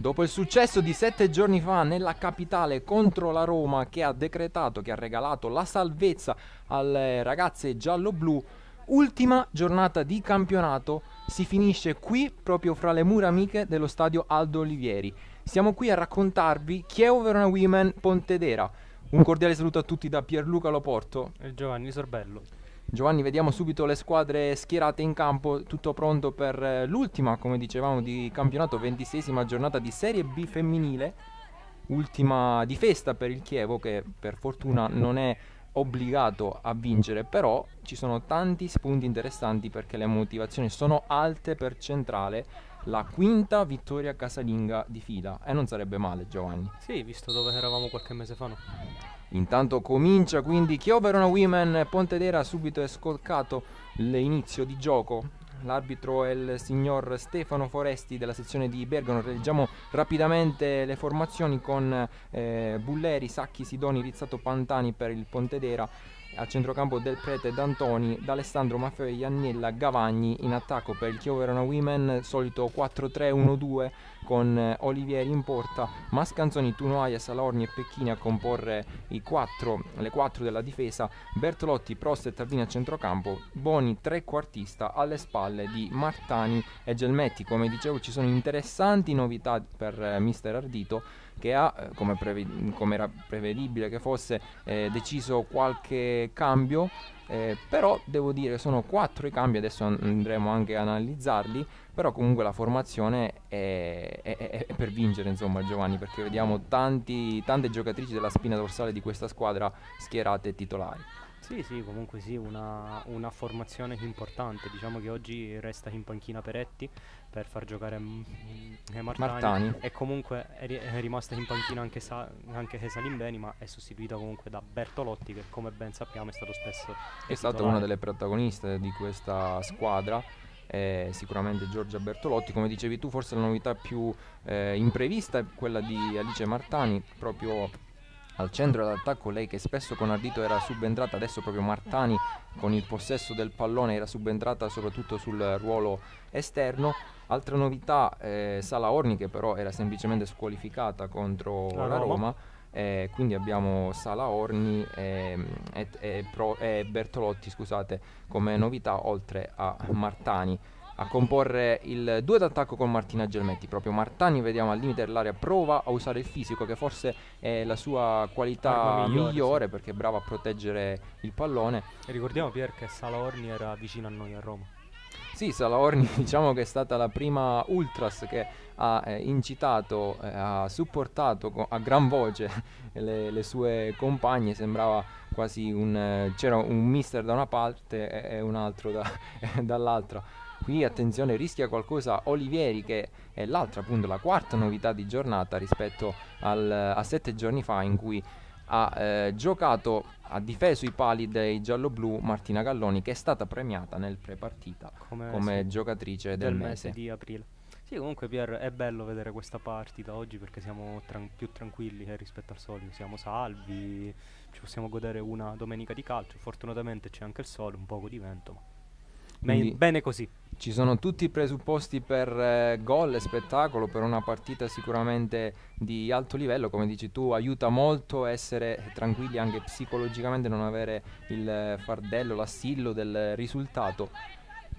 Dopo il successo di 7 giorni fa nella capitale contro la Roma, che ha decretato, che ha regalato la salvezza alle ragazze giallo-blu, ultima giornata di campionato si finisce qui proprio fra le mura amiche dello stadio Aldo Olivieri. Siamo qui a raccontarvi Chievo Verona Women Pontedera. Un cordiale saluto a tutti da Pierluca Loporto e Giovanni Sorbello. Giovanni, vediamo subito le squadre schierate in campo, tutto pronto per l'ultima, come dicevamo, di campionato, 26esima giornata di Serie B femminile, ultima di festa per il Chievo, che per fortuna non è obbligato a vincere, però ci sono tanti spunti interessanti perché le motivazioni sono alte per Centrale, la quinta vittoria casalinga di fila, e non sarebbe male, Giovanni. Sì, visto dove eravamo qualche mese fa, no? Intanto comincia quindi Chievo Verona Women Pontedera, subito è scolcato l'inizio di gioco. L'arbitro è il signor Stefano Foresti della sezione di Bergamo. Leggiamo rapidamente le formazioni con Bulleri, Sacchi, Sidoni, Rizzato, Pantani per il Pontedera. A centrocampo Del Prete, D'Antoni, D'Alessandro, Maffeo, Iannella, Gavagni. In attacco per il Chievo Verona Women, solito 4-3-1-2 con Olivieri in porta, Mascanzoni, Tunoaia, Salorni e Pecchini a comporre le 4 della difesa, Bertolotti, Prost e Tardini a centrocampo, Boni trequartista alle spalle di Martani e Gelmetti. Come dicevo, ci sono interessanti novità per mister Ardito, che ha, come era prevedibile che fosse, deciso qualche cambio, però devo dire sono 4 i cambi, adesso andremo anche a analizzarli, però comunque la formazione è per vincere, insomma, Giovanni, perché vediamo tante giocatrici della spina dorsale di questa squadra schierate e titolari. Sì, comunque sì, una formazione importante. Diciamo che oggi resta in panchina Peretti per far giocare Martani. E comunque è rimasta in panchina anche Salimbeni, ma è sostituita comunque da Bertolotti, che come ben sappiamo è stato spesso è stata una delle protagoniste di questa squadra. Sicuramente Giorgia Bertolotti, come dicevi tu, forse la novità più imprevista è quella di Alice Martani, proprio al centro dell'attacco, lei che spesso con Ardito era subentrata, adesso proprio Martani con il possesso del pallone era subentrata soprattutto sul ruolo esterno. Altra novità, Sala Orni, che però era semplicemente squalificata contro la Roma. Quindi abbiamo Sala Orni e Bertolotti, scusate, come novità, oltre a Martani. A comporre il duo d'attacco con Martina Gelmetti, proprio Martani vediamo al limite dell'area, prova a usare il fisico, che forse è la sua qualità migliore, sì, perché è brava a proteggere il pallone. E ricordiamo, Pier, che Sala Orni era vicino a noi a Roma. Sì, Sala Orni diciamo che è stata la prima Ultras che ha incitato, ha supportato a gran voce le sue compagne. Sembrava quasi c'era un mister da una parte e un altro dall'altra. Qui attenzione, rischia qualcosa Olivieri, che è l'altra, appunto la quarta novità di giornata rispetto a 7 giorni fa, in cui ha giocato, ha difeso i pali dei gialloblu Martina Galloni, che è stata premiata nel prepartita come sì, giocatrice del mese di aprile. Sì, comunque Pier, è bello vedere questa partita oggi perché siamo più tranquilli rispetto al solito, siamo salvi, ci possiamo godere una domenica di calcio. Fortunatamente c'è anche il sole, un poco di vento, ma bene così. Ci sono tutti i presupposti per gol e spettacolo, per una partita sicuramente di alto livello. Come dici tu, aiuta molto essere tranquilli anche psicologicamente, non avere il fardello, l'assillo del risultato.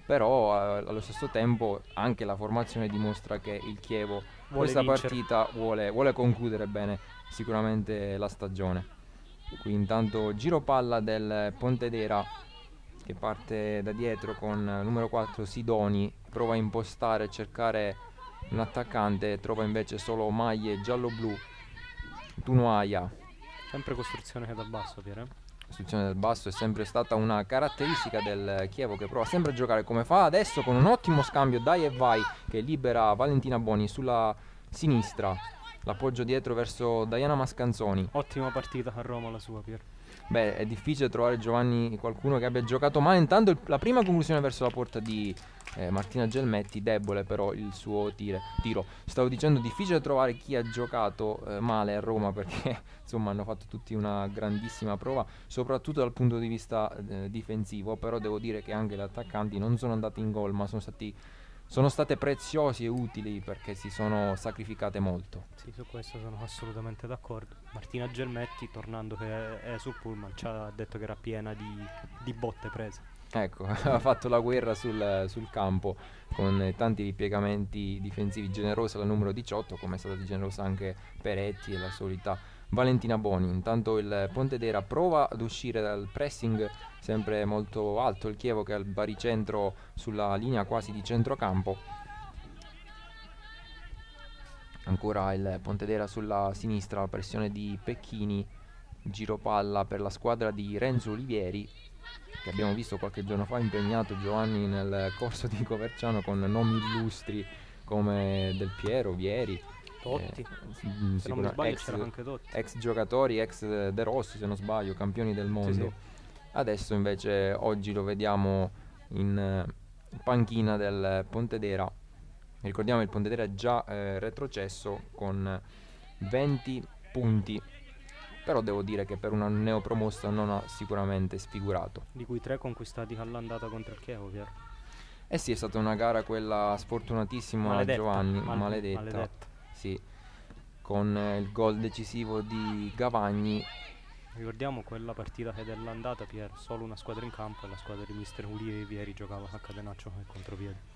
Però allo stesso tempo anche la formazione dimostra che il Chievo questa partita vuole concludere bene sicuramente la stagione. Qui intanto giro palla del Pontedera, che parte da dietro con numero 4 Sidoni, prova a impostare e cercare un attaccante, trova invece solo maglie giallo-blu. Tunoaia, sempre costruzione dal basso, Pier. Costruzione dal basso è sempre stata una caratteristica del Chievo, che prova sempre a giocare come fa adesso, con un ottimo scambio dai e vai, che libera Valentina Boni sulla sinistra. L'appoggio dietro verso Diana Mascanzoni. Ottima partita a Roma la sua, Pier. Beh, è difficile trovare, Giovanni, qualcuno che abbia giocato male. Intanto la prima conclusione verso la porta di Martina Gelmetti, debole però il suo tiro. Stavo dicendo, difficile trovare chi ha giocato male a Roma, perché insomma hanno fatto tutti una grandissima prova, soprattutto dal punto di vista difensivo. Però devo dire che anche gli attaccanti non sono andati in gol, ma sono stati sono state preziosi e utili perché si sono sacrificate molto. Sì, su questo sono assolutamente d'accordo. Martina Gelmetti, tornando che è sul pullman, ci ha detto che era piena di botte prese. Ecco, ha fatto la guerra sul campo con tanti ripiegamenti difensivi. Generosa la numero 18, come è stata generosa anche Peretti e la solita Valentina Boni. Intanto il Pontedera prova ad uscire dal pressing sempre molto alto, il Chievo che è al baricentro sulla linea quasi di centrocampo. Ancora il Pontedera sulla sinistra, la pressione di Pecchini, giro palla per la squadra di Renzo Olivieri, che abbiamo visto qualche giorno fa impegnato, Giovanni, nel corso di Coverciano con nomi illustri come Del Piero, Vieri, Totti, se non mi sbaglio c'era anche Totti, ex giocatori, ex De Rossi se non sbaglio, campioni del mondo. Sì. Adesso invece oggi lo vediamo in panchina del Pontedera. Ricordiamo il Pontedera è già retrocesso con 20 punti, però devo dire che per una neopromossa non ha sicuramente sfigurato. Di cui 3 conquistati all'andata contro il Chievo, Pier. Eh sì, è stata una gara quella sfortunatissima, maledetta, Giovanni, maledetta. Sì, con il gol decisivo di Gavagni. Ricordiamo quella partita che dell'andata, Pier, solo una squadra in campo e la squadra di Mister Olivieri giocava a catenaccio e contropiede.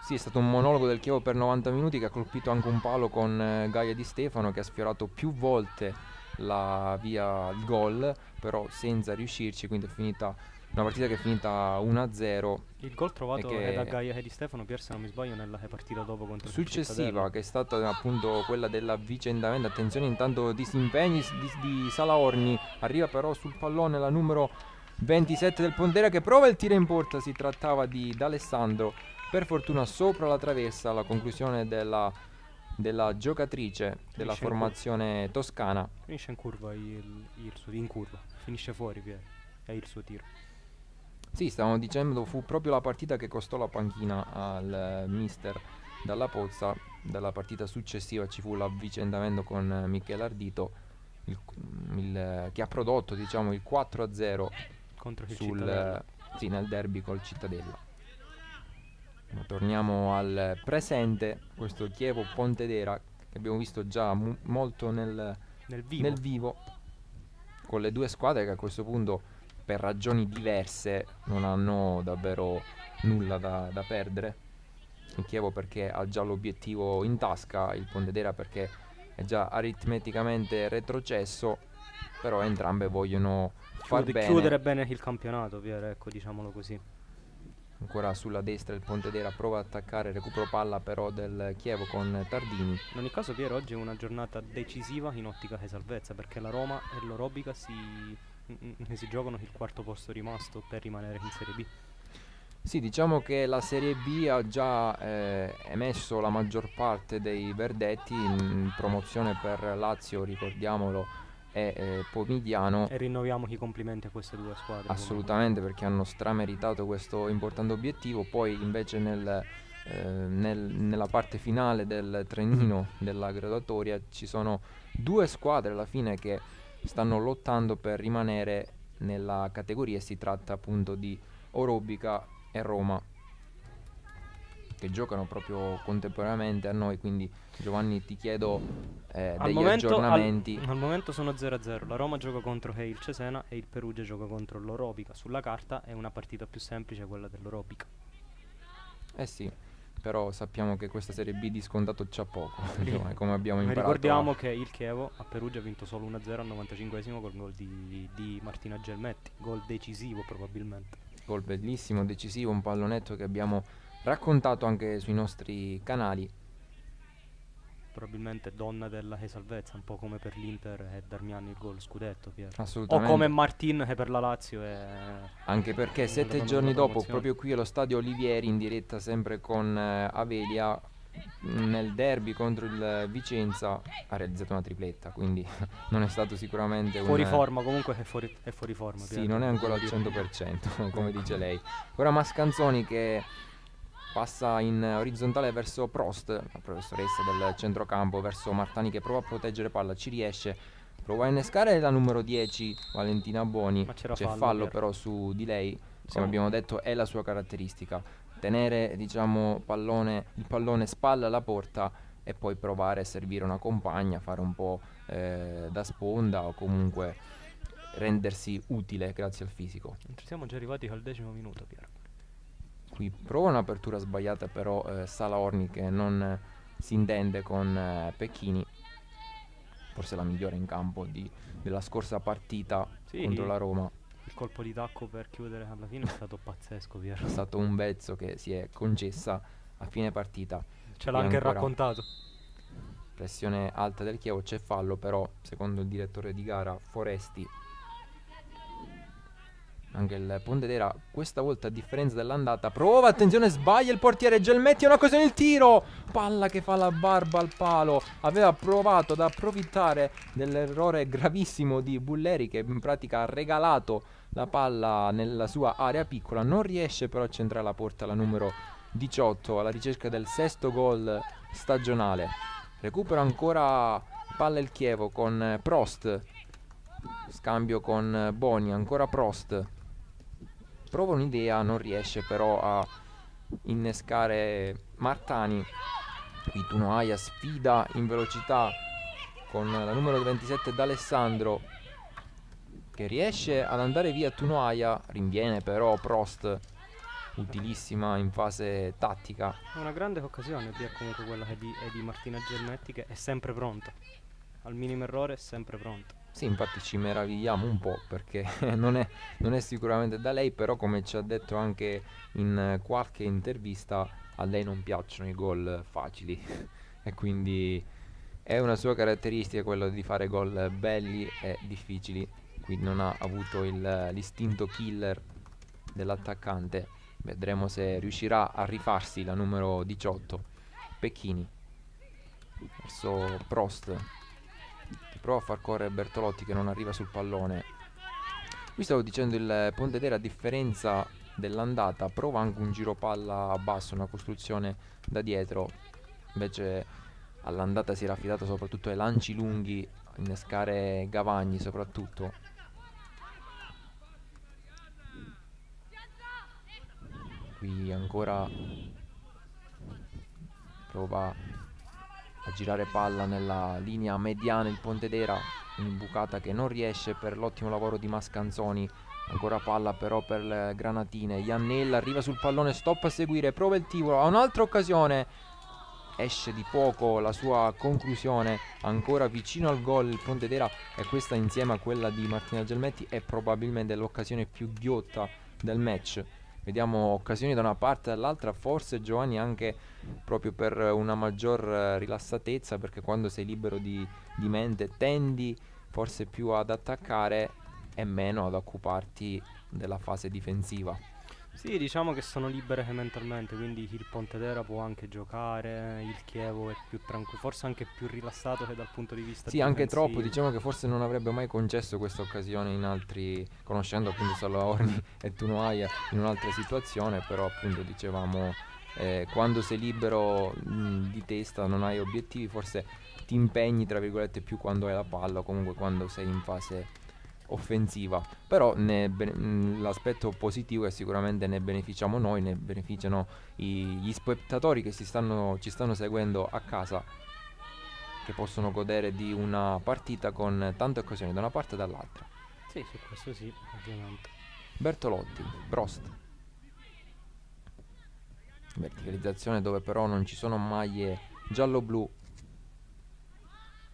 Sì, è stato un monologo del Chievo per 90 minuti che ha colpito anche un palo con Gaia Di Stefano, che ha sfiorato più volte la via il gol, però senza riuscirci, quindi è finita una partita che è finita 1-0. Il gol trovato è da Gaia Di Stefano, Pier, se non mi sbaglio, nella partita dopo contro il successiva, che è stata appunto quella dell'avvicendamento. Attenzione intanto disimpegni di Salaorni, arriva però sul pallone la numero 27 del Pontedera che prova il tiro in porta, si trattava di D'Alessandro, per fortuna sopra la traversa, la conclusione della giocatrice della formazione toscana. Finisce in curva in curva, finisce fuori, Pier, è il suo tiro. Sì, stavamo dicendo, fu proprio la partita che costò la panchina al mister Dalla Pozza. Dalla partita successiva ci fu l'avvicendamento con Michele Ardito, che ha prodotto, diciamo, il 4-0 contro il Cittadella. Sì, nel derby col Cittadella. Ma torniamo al presente, questo Chievo Pontedera che abbiamo visto già molto nel vivo, con le due squadre che a questo punto per ragioni diverse non hanno davvero nulla da perdere. Il Chievo perché ha già l'obiettivo in tasca, il Pontedera perché è già aritmeticamente retrocesso, però entrambe vogliono chiudere bene il campionato, Pier, ecco, diciamolo così. Ancora sulla destra il Pontedera prova ad attaccare, recupero palla però del Chievo con Tardini. In ogni caso, Pier, oggi è una giornata decisiva in ottica che salvezza, perché la Roma e l'Orobica si giocano il quarto posto rimasto per rimanere in Serie B. Sì, diciamo che la Serie B ha già emesso la maggior parte dei verdetti in promozione per Lazio, ricordiamolo, e Pomigliano. E rinnoviamo i complimenti a queste due squadre. Assolutamente, perché hanno strameritato questo importante obiettivo. Poi invece nella parte finale del trenino della graduatoria ci sono due squadre alla fine che stanno lottando per rimanere nella categoria, e si tratta appunto di Orobica e Roma, che giocano proprio contemporaneamente a noi. Quindi Giovanni ti chiedo degli aggiornamenti. Al momento sono 0-0, la Roma gioca contro il Cesena e il Perugia gioca contro l'Orobica. Sulla carta è una partita più semplice quella dell'Orobica. Sì, però sappiamo che questa Serie B di scontato c'ha poco, come abbiamo imparato. Ricordiamo che il Chievo a Perugia ha vinto solo 1-0 al 95esimo col gol di Martina Gelmetti, gol decisivo probabilmente. Gol bellissimo, decisivo, un pallonetto che abbiamo raccontato anche sui nostri canali. Probabilmente donna della salvezza, un po' come per l'Inter e Darmian il gol scudetto, Pier. Assolutamente. O come Martin che per la Lazio anche perché 7 giorni dopo, proprio qui allo stadio Olivieri, in diretta sempre con Avelia, nel derby contro il Vicenza ha realizzato una tripletta, quindi non è stato sicuramente fuori forma. Comunque è fuori forma, sì, Pier, non è ancora al 100% come dice lei. Ora Mascanzoni che passa in orizzontale verso Prost, la professoressa del centrocampo, verso Martani che prova a proteggere palla, ci riesce, prova a innescare la numero 10 Valentina Boni, c'è fallo però su di lei, come abbiamo detto è la sua caratteristica. tenere, diciamo, il pallone spalla alla porta e poi provare a servire una compagna, fare un po' da sponda o comunque rendersi utile grazie al fisico. Siamo già arrivati al 10° minuto, Piero. Qui prova un'apertura sbagliata però Salaorni, che non si intende con Pecchini, forse la migliore in campo della scorsa partita contro la Roma. Il colpo di tacco per chiudere alla fine è stato pazzesco, Piero. È stato un vezzo che si è concessa a fine partita. Ce l'ha anche raccontato. Pressione alta del Chievo, c'è fallo però secondo il direttore di gara Foresti. Anche il Pontedera questa volta, a differenza dell'andata, prova, attenzione, sbaglia il portiere Gelmetti, è un'occasione, il tiro, palla che fa la barba al palo. Aveva provato ad approfittare dell'errore gravissimo di Bulleri, che in pratica ha regalato la palla nella sua area piccola, non riesce però a centrare la porta, la numero 18, alla ricerca del 6° gol stagionale. Recupera ancora palla il Chievo con Prost, scambio con Boni, ancora Prost, prova un'idea, non riesce però a innescare Martani. Qui Tunoaia sfida in velocità con la numero 27 D'Alessandro, che riesce ad andare via. Tunoaia rinviene però Prost, utilissima in fase tattica. È una grande occasione comunque quella di Martina Gelmetti, che è sempre pronta, al minimo errore è sempre pronta. Sì, infatti ci meravigliamo un po' perché non è sicuramente da lei, però come ci ha detto anche in qualche intervista, a lei non piacciono i gol facili e quindi è una sua caratteristica quello di fare gol belli e difficili. Qui non ha avuto l'istinto killer dell'attaccante. Vedremo se riuscirà a rifarsi la numero 18 Pecchini verso Prost, che prova a far correre Bertolotti, che non arriva sul pallone. Qui stavo dicendo, il Pontedera, a differenza dell'andata, prova anche un giro palla a basso, una costruzione da dietro. Invece all'andata si era affidato soprattutto ai lanci lunghi, a innescare Gavagni soprattutto. Qui ancora prova a girare palla nella linea mediana il Pontedera, un'imbucata che non riesce per l'ottimo lavoro di Mascanzoni. Ancora palla però per le granatine. Iannella arriva sul pallone, stop a seguire, prova il tiro, ha un'altra occasione, esce di poco la sua conclusione. Ancora vicino al gol il Pontedera, e questa insieme a quella di Martina Gelmetti è probabilmente l'occasione più ghiotta del match. Vediamo occasioni da una parte e dall'altra, forse Giovanni anche proprio per una maggior rilassatezza, perché quando sei libero di mente tendi forse più ad attaccare e meno ad occuparti della fase difensiva. Sì, diciamo che sono libere mentalmente, quindi il Pontedera può anche giocare, il Chievo è più tranquillo, forse anche più rilassato che dal punto di vista sì, difensivo. Anche troppo, diciamo che forse non avrebbe mai concesso questa occasione in altri, conoscendo appunto Salaorni e Tunoaia in un'altra situazione, però appunto dicevamo quando sei libero di testa, non hai obiettivi, forse ti impegni tra virgolette più quando hai la palla o comunque quando sei in fase offensiva. Però l'aspetto positivo è sicuramente ne beneficiamo noi, ne beneficiano gli spettatori che ci stanno seguendo a casa, che possono godere di una partita con tante occasioni da una parte e dall'altra. Sì, su questo sì, ovviamente. Bertolotti, Prost, verticalizzazione dove però non ci sono maglie giallo-blu.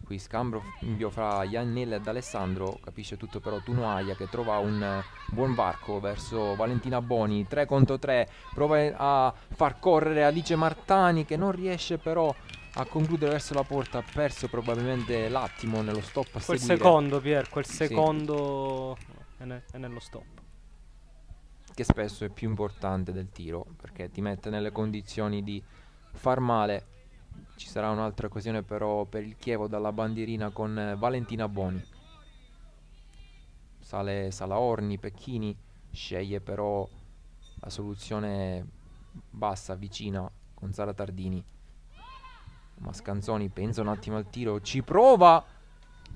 Qui scambio fra Iannella e D'Alessandro, capisce tutto però Tunoaia, che trova un buon varco verso Valentina Boni, 3 contro 3, prova a far correre Alice Martani, che non riesce però a concludere verso la porta, ha perso probabilmente l'attimo nello stop a quel seguire. Secondo, Pier, quel secondo è nello stop, che spesso è più importante del tiro, perché ti mette nelle condizioni di far male. Ci sarà un'altra occasione però per il Chievo dalla bandierina con Valentina Boni. Sale Salaorni, Pecchini, sceglie però la soluzione bassa, vicina, con Sara Tardini. Mascanzoni pensa un attimo al tiro, ci prova,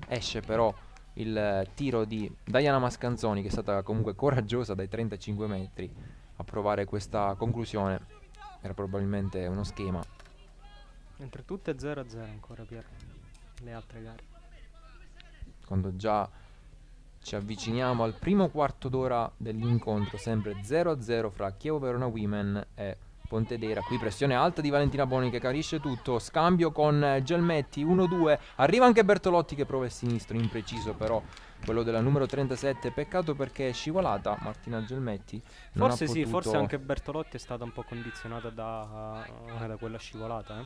esce però il tiro di Diana Mascanzoni, che è stata comunque coraggiosa dai 35 metri a provare questa conclusione. era probabilmente uno schema. Mentre tutte 0-0 ancora, Pier, le altre gare. Quando già ci avviciniamo al primo quarto d'ora dell'incontro, sempre 0-0 fra Chievo Verona Women e Pontedera. Qui pressione alta di Valentina Boni che capisce tutto, scambio con Gelmetti, 1-2, arriva anche Bertolotti che prova il sinistro, impreciso però quello della numero 37, peccato perché è scivolata Martina Gelmetti. Forse sì, forse anche Bertolotti è stata un po' condizionata da quella scivolata,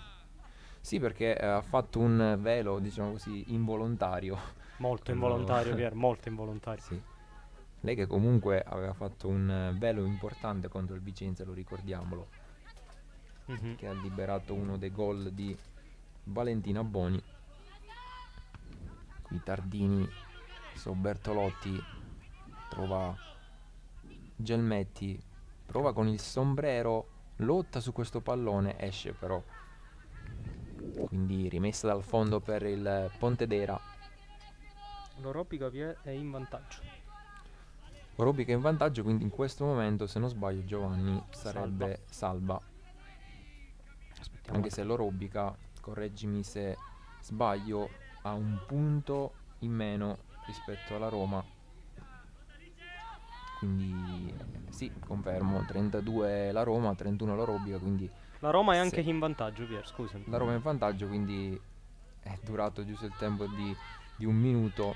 Sì, perché ha fatto un velo, diciamo così, involontario. Molto involontario, Pier, molto involontario. Sì. Lei che comunque aveva fatto un velo importante contro il Vicenza, lo ricordiamolo, che ha liberato uno dei gol di Valentina Boni. Qui Tardini su Bertolotti, trova Gelmetti, prova con il sombrero, lotta su questo pallone, esce però. Quindi rimessa dal fondo per il Pontedera. L'Orobica è in vantaggio. Orobica in vantaggio, quindi in questo momento, se non sbaglio, Giovanni, sarebbe salva. Anche se l'Orobica, correggimi se sbaglio, ha un punto in meno rispetto alla Roma. Quindi sì, confermo, 32 la Roma, 31 l'Orobica, quindi la Roma è anche in vantaggio, Pier, scusami. La Roma è in vantaggio, quindi è durato giusto il tempo di un minuto.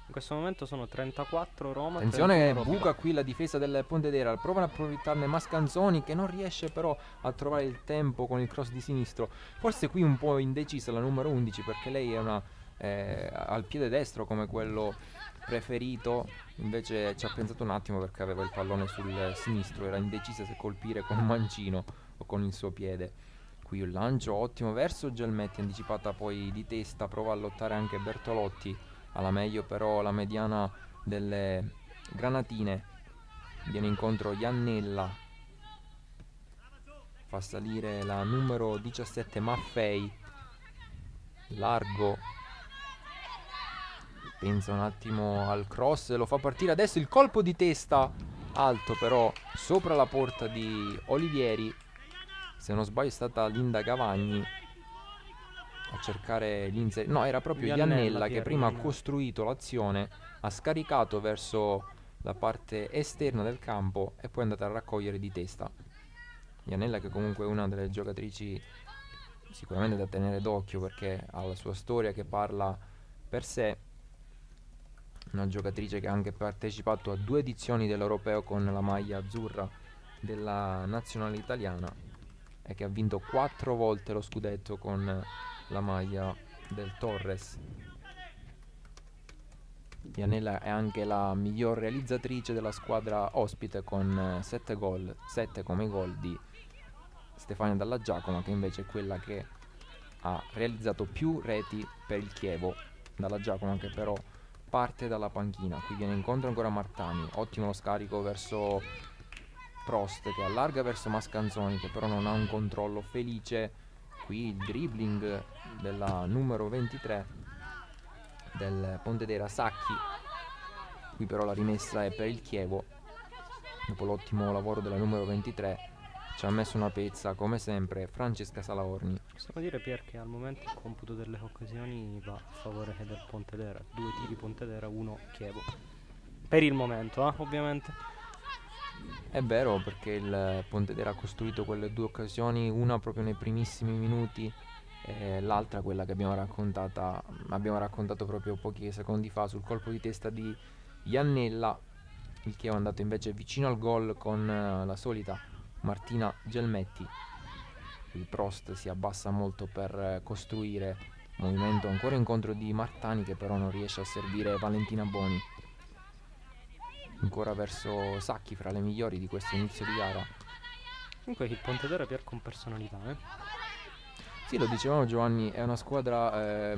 In questo momento sono 34 Roma. Attenzione, buca qui la difesa del Pontedera. Provano a approfittarne Mascanzoni che non riesce però a trovare il tempo con il cross di sinistro. Forse qui un po' indecisa la numero 11 perché lei è una al piede destro come quello preferito. Invece ci ha pensato un attimo perché aveva il pallone sul sinistro. Era indecisa se colpire con un mancino o con il suo piede. Qui un lancio ottimo verso Gelmetti, anticipata poi di testa. Prova a lottare anche Bertolotti. Alla meglio però la mediana delle granatine, viene incontro Iannella, fa salire la numero 17 Maffei, largo, pensa un attimo al cross, lo fa partire adesso, il colpo di testa alto però sopra la porta di Olivieri, se non sbaglio è stata Linda Cavagni a cercare l'inserimento. No, era proprio Iannella che prima ha costruito l'azione, ha scaricato verso la parte esterna del campo e poi è andata a raccogliere di testa. Iannella che comunque è una delle giocatrici sicuramente da tenere d'occhio perché ha la sua storia che parla per sé. Una giocatrice che ha anche partecipato a 2 edizioni dell'Europeo con la maglia azzurra della nazionale italiana e che ha vinto 4 volte lo scudetto con la maglia del Torres. Iannella è anche la miglior realizzatrice della squadra ospite con 7 gol, 7 come gol di Stefania Dalla Giacomo, che invece è quella che ha realizzato più reti per il Chievo. Dalla Giacomo che però parte dalla panchina. Qui viene incontro ancora Martani, ottimo lo scarico verso Prost che allarga verso Mascanzoni che però non ha un controllo felice. Qui il dribbling della numero 23 del Pontedera Sacchi. Qui però la rimessa è per il Chievo. Dopo l'ottimo lavoro della numero 23 ci ha messo una pezza come sempre Francesca Salaorni. Possiamo dire Pier che al momento il computo delle occasioni va a favore del Pontedera. 2 tiri Pontedera, 1 Chievo. Per il momento, ovviamente. È vero perché il Pontedera ha costruito quelle 2 occasioni, una proprio nei primissimi minuti e l'altra quella che abbiamo raccontato proprio pochi secondi fa sul colpo di testa di Iannella. Il Chievo è andato invece vicino al gol con la solita Martina Gelmetti. Il Prost si abbassa molto per costruire movimento ancora incontro di Martani che però non riesce a servire Valentina Boni. Ancora verso Sacchi fra le migliori di questo inizio di gara. Comunque il Pontedera Pier con personalità, Sì, lo dicevamo Giovanni, è una squadra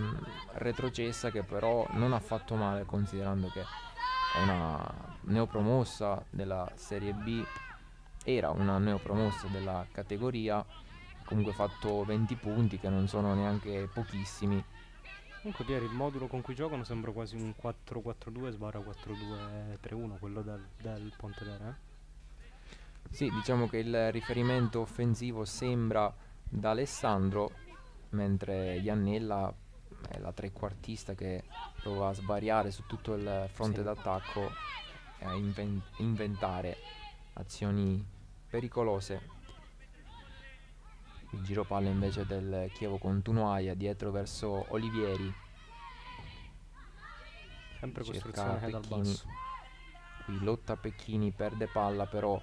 retrocessa che però non ha fatto male considerando che è una neopromossa della Serie B. Era una neopromossa della categoria, comunque ha fatto 20 punti che non sono neanche pochissimi. Comunque Pier, il modulo con cui giocano sembra quasi un 4-4-2 /4-2-3-1, quello del Pontedera, Sì, diciamo che il riferimento offensivo sembra da Alessandro, mentre Iannella è la trequartista che prova a svariare su tutto il fronte Sì. d'attacco e a inventare azioni pericolose. Il giro palla invece del Chievo con Tunuaia dietro verso Olivieri. Sempre Cerca costruzione dal Pecchini. basso. Qui lotta Pecchini, perde palla però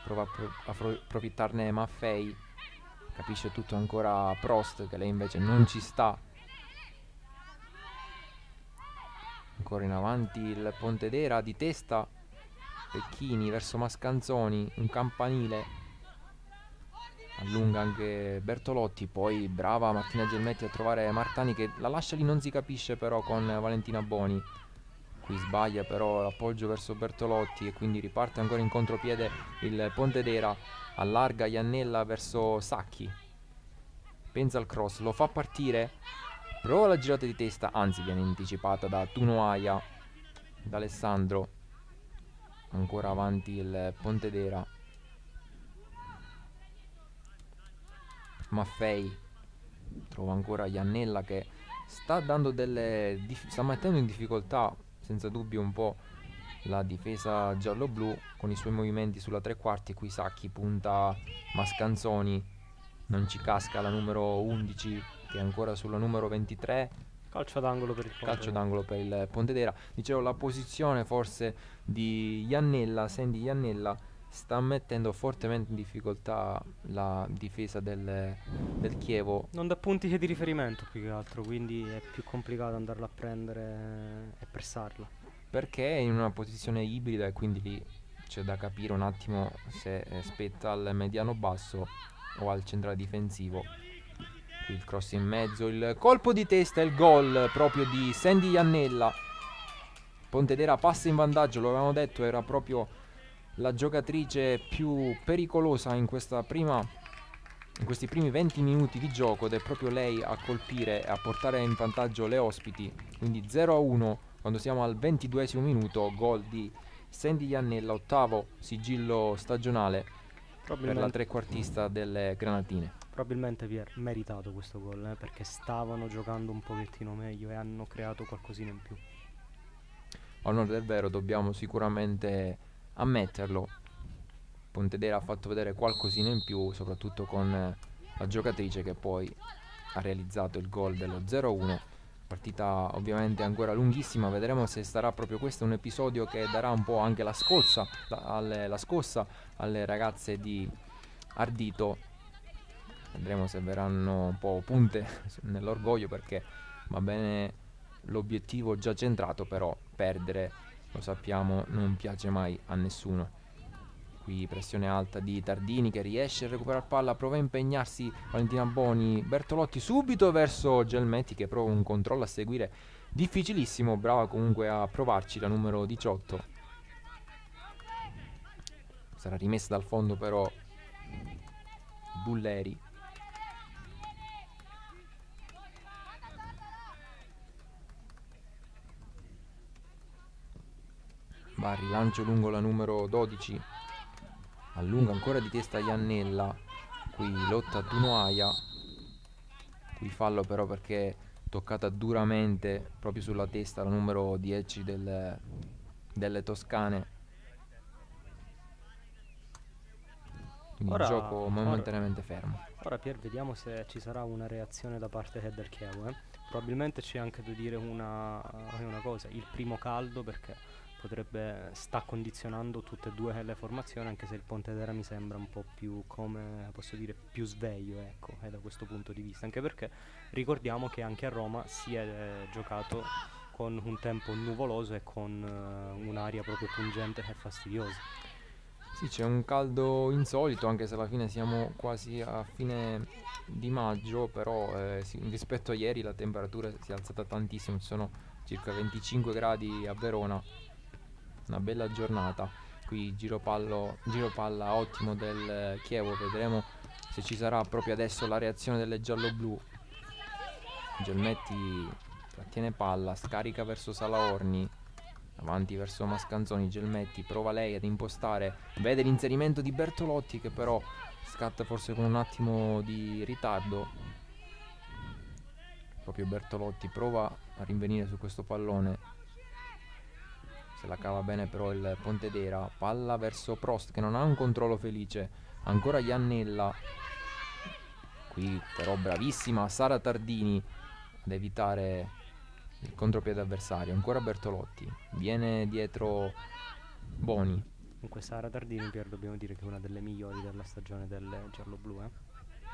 prova a approfittarne Maffei. Capisce tutto ancora Prost, che lei invece non ci sta. Ancora in avanti il Pontedera di testa. Pecchini verso Mascanzoni, un campanile. Allunga anche Bertolotti, poi brava Martina Gelmetti a trovare Martani che la lascia lì, non si capisce però con Valentina Boni. Qui sbaglia però l'appoggio verso Bertolotti e quindi riparte ancora in contropiede il Pontedera. Allarga Iannella verso Sacchi. Pensa al cross, lo fa partire. Prova la girata di testa, anzi viene anticipata da Tunoaia, da Alessandro. Ancora avanti il Pontedera. Maffei trova ancora Iannella che sta sta mettendo in difficoltà senza dubbio un po' la difesa giallo-blu con i suoi movimenti sulla tre quarti. Qui Sacchi punta Mascanzoni, non ci casca la numero 11 che è ancora sulla numero 23. Calcio d'angolo per il Pontedera. Calcio d'angolo per il Pontedera. Dicevo, la posizione forse di Iannella, Sandy Iannella, sta mettendo fortemente in difficoltà la difesa del Chievo. Non dà punti di riferimento più che altro, quindi è più complicato andarla a prendere e pressarla. Perché è in una posizione ibrida e quindi lì c'è da capire un attimo se spetta al mediano basso o al centrale difensivo. Qui il cross in mezzo, il colpo di testa e il gol proprio di Sandy Iannella. Pontedera passa in vantaggio, lo avevamo detto, era proprio la giocatrice più pericolosa in questi primi 20 minuti di gioco, ed è proprio lei a colpire e a portare in vantaggio le ospiti. Quindi 0-1 quando siamo al 22esimo minuto, gol di Sandy Iannella, ottavo sigillo stagionale per la trequartista delle Granatine. Probabilmente vi è meritato questo gol, perché stavano giocando un pochettino meglio e hanno creato qualcosina in più. A onore del vero dobbiamo sicuramente ammetterlo, Pontedera ha fatto vedere qualcosina in più, soprattutto con la giocatrice che poi ha realizzato il gol dello 0-1. Partita ovviamente ancora lunghissima, vedremo se sarà proprio questo un episodio che darà un po' anche la scossa alle ragazze di Ardito. Vedremo se verranno un po' punte nell'orgoglio, perché va bene l'obiettivo già centrato, però perdere, lo sappiamo, non piace mai a nessuno. Qui pressione alta di Tardini che riesce a recuperare palla, prova a impegnarsi Valentina Boni, Bertolotti subito verso Gelmetti che prova un controllo a seguire difficilissimo, brava comunque a provarci la numero 18. Sarà rimessa dal fondo però Bulleri. Va rilancio lungo la numero 12. Allunga ancora di testa Iannella. Qui lotta Tunoaia. Qui fallo però perché toccata duramente proprio sulla testa la numero 10 delle Toscane. Quindi il gioco momentaneamente fermo. Ora Pier, vediamo se ci sarà una reazione da parte del Chievo. Probabilmente c'è anche da dire una cosa, il primo caldo, perché sta condizionando tutte e due le formazioni, anche se il Pontedera mi sembra un po' più, come posso dire, più sveglio, ecco, da questo punto di vista, anche perché ricordiamo che anche a Roma si è giocato con un tempo nuvoloso e con un'aria proprio pungente e fastidiosa. Sì, c'è un caldo insolito, anche se alla fine siamo quasi a fine di maggio, però rispetto a ieri la temperatura si è alzata tantissimo, ci sono circa 25 gradi a Verona. Una bella giornata. Qui giro palla ottimo del Chievo, vedremo se ci sarà proprio adesso la reazione delle giallo-blu. Gelmetti trattiene palla, scarica verso Salaorni, avanti verso Mascanzoni, Gelmetti prova lei ad impostare, vede l'inserimento di Bertolotti che però scatta forse con un attimo di ritardo. Proprio Bertolotti prova a rinvenire su questo pallone, se la cava bene però il Pontedera, palla verso Prost che non ha un controllo felice, ancora Iannella, qui però bravissima Sara Tardini ad evitare il contropiede avversario, ancora Bertolotti, viene dietro Boni. Con Sara Tardini, Pier, dobbiamo dire che è una delle migliori della stagione del giallo-blu,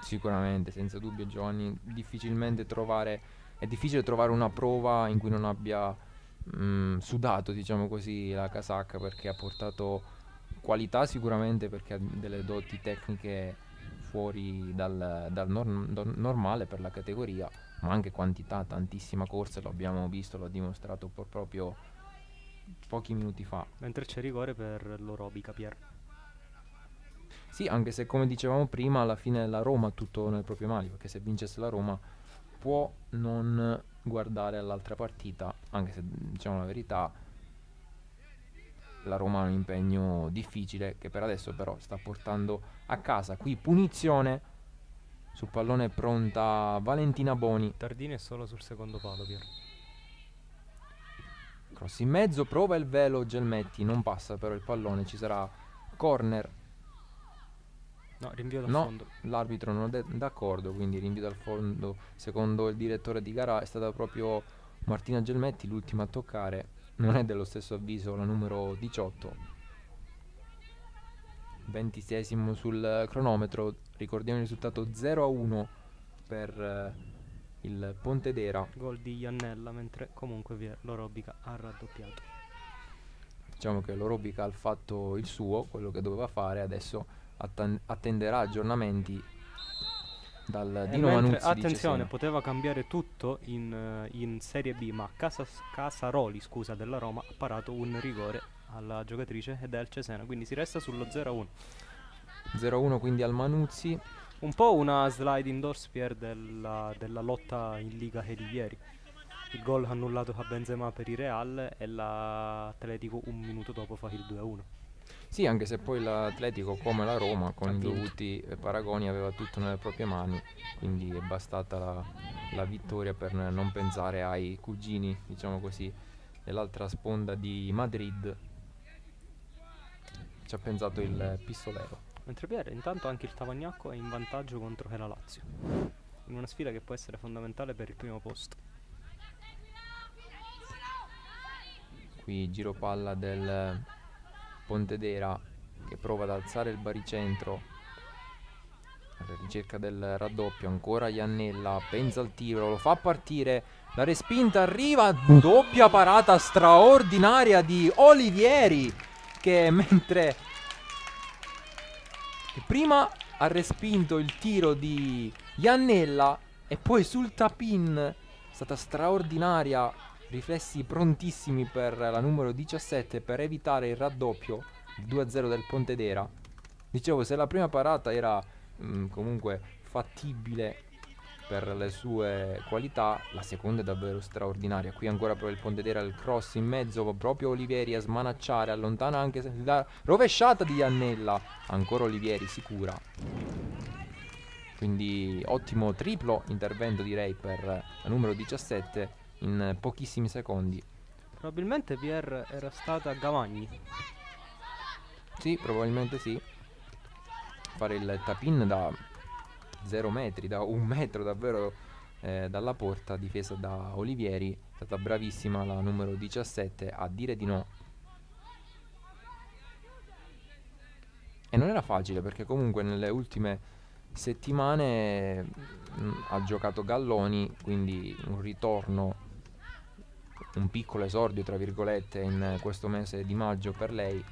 Sicuramente, senza dubbio Giovanni, è difficile trovare una prova in cui non abbia sudato, diciamo così, la casacca, perché ha portato qualità sicuramente, perché ha delle doti tecniche fuori dal normale per la categoria, ma anche quantità, tantissima corsa, lo abbiamo visto, l'ho dimostrato proprio pochi minuti fa. Mentre c'è rigore per l'Orobica, Pier. Sì, anche se come dicevamo prima, alla fine la Roma ha tutto nelle proprie mani, perché se vincesse la Roma può non guardare all'altra partita, anche se diciamo la verità, la Roma ha un impegno difficile che per adesso però sta portando a casa. Qui punizione sul pallone, pronta Valentina Boni. Tardini è solo sul secondo palo, Pier. Cross in mezzo, prova il velo Gelmetti, non passa però il pallone, ci sarà corner. No, rinvio dal No, fondo. l'arbitro non è d'accordo, quindi rinvio dal fondo. Secondo il direttore di gara è stata proprio Martina Gelmetti l'ultima a toccare. Non è dello stesso avviso la numero 18. 26esimo sul cronometro. Ricordiamo il risultato 0-1 per il Pontedera. Gol di Iannella, mentre comunque l'Orobica ha raddoppiato. Diciamo che l'Orobica ha fatto il suo, quello che doveva fare, adesso attenderà aggiornamenti dal Dino Manuzzi. Attenzione, poteva cambiare tutto in Serie B, ma Casaroli, della Roma ha parato un rigore alla giocatrice ed è il Cesena, quindi si resta sullo 0-1. 0-1 quindi al Manuzzi. Un po' una slide indoors, Pier, della lotta in Liga di ieri. Il gol annullato a Benzema per il Real e l'Atletico un minuto dopo fa il 2-1. Sì, anche se poi l'Atletico, come la Roma, con i dovuti paragoni, aveva tutto nelle proprie mani, quindi è bastata la vittoria per non pensare ai cugini, diciamo così, dell'altra sponda di Madrid. Ci ha pensato il pistolero. Mentre Pier, intanto anche il Tavagnacco è in vantaggio contro la Lazio, in una sfida che può essere fondamentale per il primo posto. Qui giro palla del Pontedera che prova ad alzare il baricentro alla ricerca del raddoppio, ancora Iannella, pensa al tiro, lo fa partire, la respinta arriva, doppia parata straordinaria di Olivieri che mentre prima ha respinto il tiro di Iannella e poi sul tap-in è stata straordinaria, riflessi prontissimi per la numero 17 per evitare il raddoppio, il 2-0 del Pontedera. Dicevo, se la prima parata era comunque fattibile per le sue qualità, la seconda è davvero straordinaria. Qui ancora per il Pontedera il cross in mezzo, proprio Olivieri a smanacciare, allontana anche la rovesciata di Iannella, ancora Olivieri sicura. Quindi ottimo triplo intervento direi per la numero 17 in pochissimi secondi. Probabilmente Pier era stata Gavagni. Sì, probabilmente sì. Fare il tap-in da 0 metri, da 1 metro davvero dalla porta, difesa da Olivieri. È stata bravissima la numero 17 a dire di no. E non era facile perché comunque nelle ultime settimane ha giocato Galloni, quindi un ritorno, un piccolo esordio tra virgolette in questo mese di maggio per lei,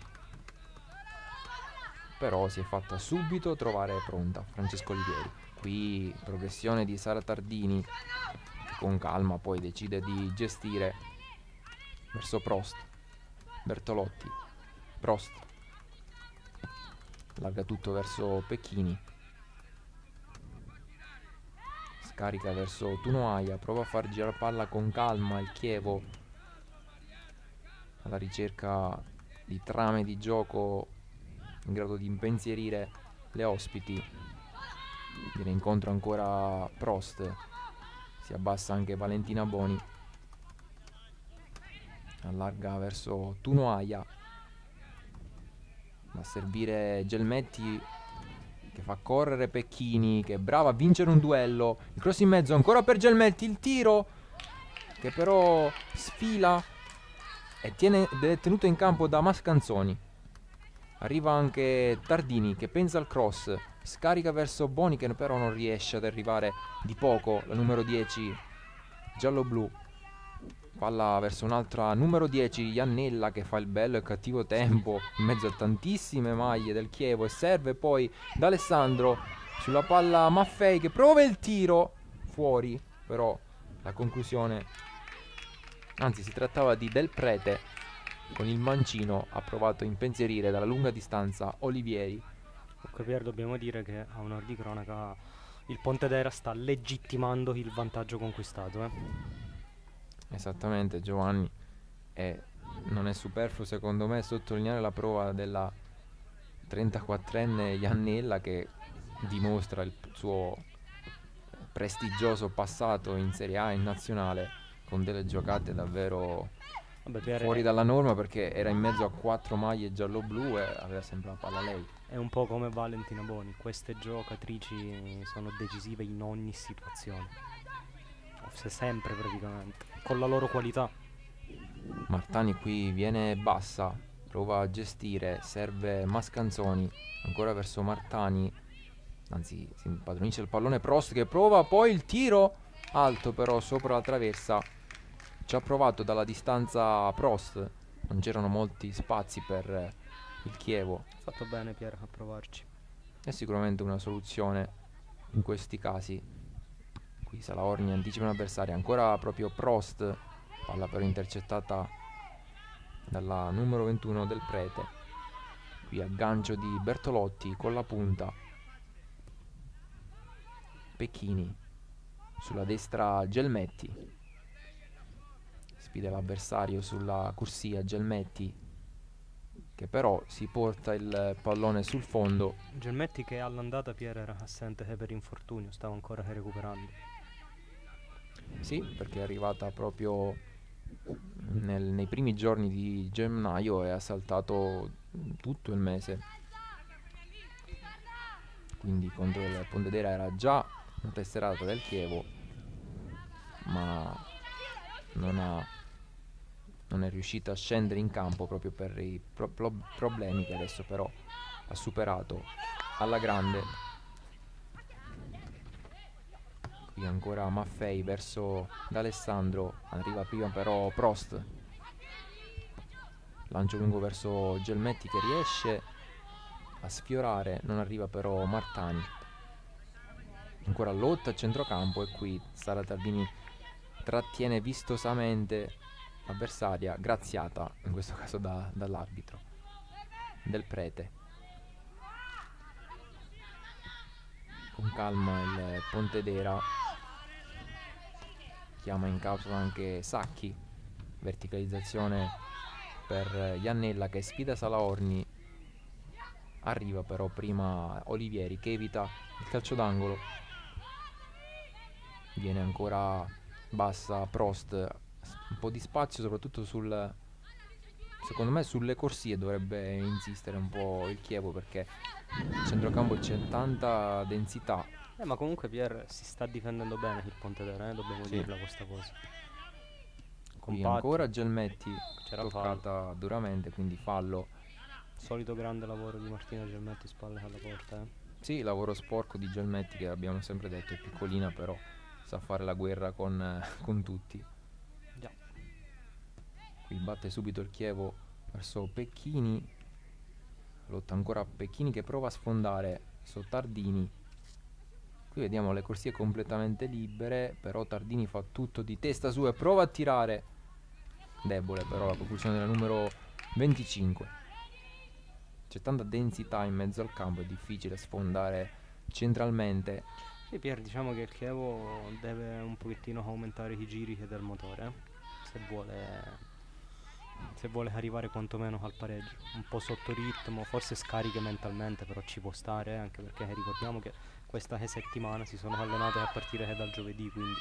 però si è fatta subito trovare pronta Francesco Olivieri. Qui progressione di Sara Tardini che con calma poi decide di gestire verso Prost, Bertolotti, Prost larga tutto verso Pecchini, scarica verso Tunoaia, prova a far girare palla con calma il Chievo, alla ricerca di trame di gioco in grado di impensierire le ospiti. Viene incontro ancora Prost, si abbassa anche Valentina Boni, allarga verso Tuno Aia, va a servire Gelmetti che fa correre Pecchini, che è brava a vincere un duello. Il cross in mezzo ancora per Gelmetti, il tiro che però sfila e è tenuto in campo da Mascanzoni. Arriva anche Tardini che pensa al cross, scarica verso Boni che però non riesce ad arrivare di poco, la numero 10 giallo-blu. Palla verso un'altra numero 10 Iannella che fa il bello e cattivo tempo in mezzo a tantissime maglie del Chievo e serve poi D'Alessandro sulla palla Maffei che prova il tiro fuori, però la conclusione, anzi si trattava di Del Prete, con il mancino ha provato a impensierire dalla lunga distanza Olivieri. Comunque Pier, dobbiamo dire che a onor di cronaca il Pontedera sta legittimando il vantaggio conquistato. Esattamente Giovanni, e non è superfluo secondo me sottolineare la prova della 34enne Iannella che dimostra il suo prestigioso passato in Serie A e in nazionale con delle giocate davvero fuori dalla norma, perché era in mezzo a 4 maglie giallo-blu e aveva sempre la palla lei. È un po' come Valentina Boni, queste giocatrici sono decisive in ogni situazione, sempre praticamente, con la loro qualità. Martani qui viene bassa, prova a gestire, serve Mascanzoni, ancora verso Martani, anzi si impadronisce il pallone Prost che prova poi il tiro alto però sopra la traversa. Ci ha provato dalla distanza Prost, non c'erano molti spazi per il Chievo. Ha fatto bene Pier a provarci. È sicuramente una soluzione in questi casi. Qui Salaorni anticipa un avversario, ancora proprio Prost, palla però intercettata dalla numero 21 del Prete. Qui aggancio di Bertolotti con la punta. Pecchini sulla destra Gelmetti, sfida l'avversario sulla corsia Gelmetti che però si porta il pallone sul fondo. Gelmetti che all'andata Pier era assente per infortunio, stava ancora recuperando. Sì, perché è arrivata proprio nei primi giorni di gennaio e ha saltato tutto il mese, quindi contro il Pontedera era già una tesserata del Chievo, ma non è riuscita a scendere in campo proprio per i problemi che adesso però ha superato alla grande. Qui ancora Maffei verso D'Alessandro, arriva prima però Prost, lancio lungo verso Gelmetti che riesce a sfiorare, non arriva però Martani, ancora lotta a centrocampo e qui Sara Tardini trattiene vistosamente l'avversaria, graziata in questo caso dall'arbitro Del Prete. Con calma il Pontedera chiama in causa anche Sacchi, verticalizzazione per Iannella che sfida Salaorni, arriva però prima Olivieri che evita il calcio d'angolo, viene ancora bassa Prost, un po' di spazio soprattutto secondo me sulle corsie dovrebbe insistere un po' il Chievo, perché il centrocampo c'è tanta densità. Ma comunque Pier si sta difendendo bene il Pontedera, dobbiamo dirla questa cosa. Qui ancora Gelmetti toccata duramente, quindi fallo. Solito grande lavoro di Martina Gelmetti, spalle alla porta. Sì, lavoro sporco di Gelmetti che abbiamo sempre detto è piccolina, però sa fare la guerra con tutti. Già. Qui batte subito il Chievo verso Pecchini, lotta ancora Pecchini che prova a sfondare su Tardini. Qui vediamo le corsie completamente libere, però Tardini fa tutto di testa sua e prova a tirare, debole però la conclusione della numero 25. C'è tanta densità in mezzo al campo, è difficile sfondare centralmente. Sì Pier, diciamo che il Chievo deve un pochettino aumentare i giri del motore, se vuole se vuole arrivare quantomeno al pareggio. Un po' sotto ritmo, forse scariche mentalmente, però ci può stare, anche perché ricordiamo che questa settimana si sono allenate a partire dal giovedì, quindi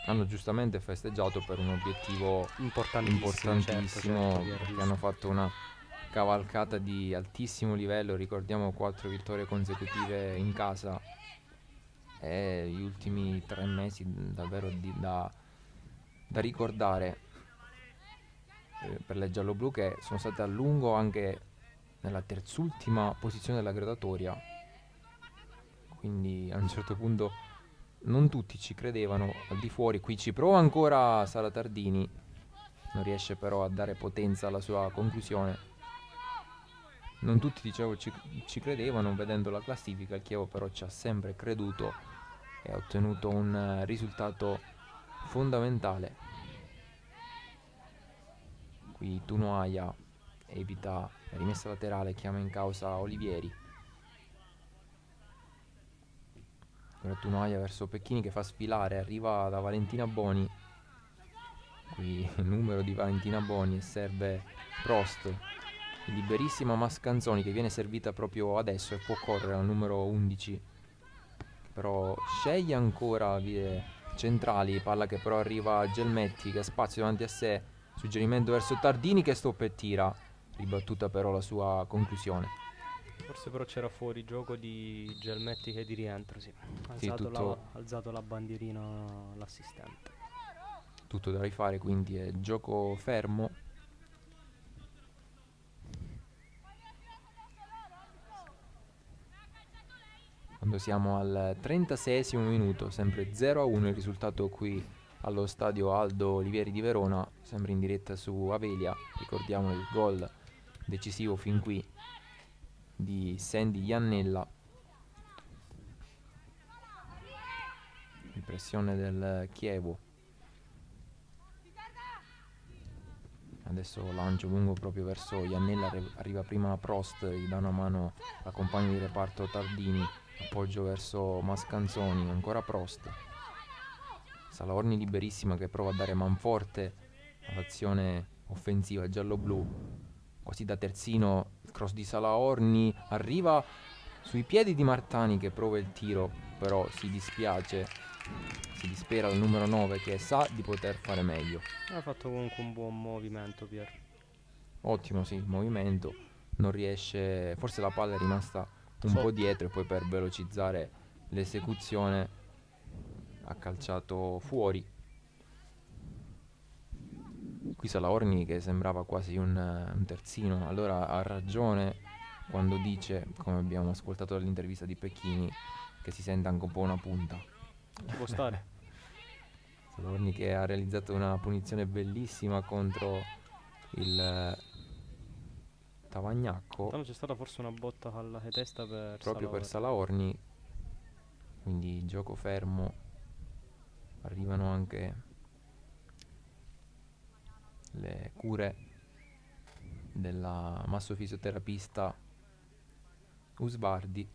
hanno giustamente festeggiato per un obiettivo importantissimo, certo, perché hanno fatto una cavalcata di altissimo livello. Ricordiamo 4 vittorie consecutive in casa e gli ultimi 3 mesi davvero da ricordare per le gialloblu, che sono state a lungo anche nella terzultima posizione della gradatoria, quindi a un certo punto non tutti ci credevano al di fuori. Qui ci prova ancora Sara Tardini, non riesce però a dare potenza alla sua conclusione. Non tutti, dicevo, ci credevano vedendo la classifica. Il Chievo però ci ha sempre creduto e ha ottenuto un risultato fondamentale. Qui Tunoaia evita la rimessa laterale, chiama in causa Olivieri. Ora Tunoaia verso Pecchini che fa sfilare, arriva da Valentina Boni. Qui il numero di Valentina Boni e serve Prost. Liberissima Mascanzoni che viene servita proprio adesso e può correre al numero 11, però sceglie ancora vie centrali, palla che però arriva a Gelmetti che ha spazio davanti a sé, suggerimento verso Tardini che stoppa e tira, ribattuta però la sua conclusione. Forse però c'era fuori gioco di Gelmetti che di rientro, sì. Alzato la bandierina l'assistente. Tutto da rifare, quindi è gioco fermo. Quando siamo al 36esimo minuto, sempre 0-1 il risultato qui allo stadio Aldo Olivieri di Verona, sempre in diretta su Avelia. Ricordiamo il gol decisivo fin qui di Sandy Iannella. Impressione del Chievo. Adesso lancio lungo proprio verso Iannella, arriva prima Prost, gli dà una mano la compagna di reparto Tardini, appoggio verso Mascanzoni, ancora Prost. Salaorni liberissima che prova a dare manforte all'azione offensiva giallo-blu, quasi da terzino il cross di Salaorni, arriva sui piedi di Martani che prova il tiro, però si dispiace, si dispera il numero 9 che sa di poter fare meglio. Ha fatto comunque un buon movimento Pier. Ottimo, sì, il movimento, non riesce, forse la palla è rimasta un po' dietro e poi per velocizzare l'esecuzione ha calciato fuori. Qui Salaorni che sembrava quasi un terzino, allora ha ragione quando dice, come abbiamo ascoltato dall'intervista di Pecchini, che si sente anche un po' una punta. Ci può stare. Salaorni che ha realizzato una punizione bellissima contro il Tavagnacco. Tanto c'è stata forse una botta alla testa per proprio per Salaorni, quindi gioco fermo. Arrivano anche le cure della massofisioterapista Usvardi.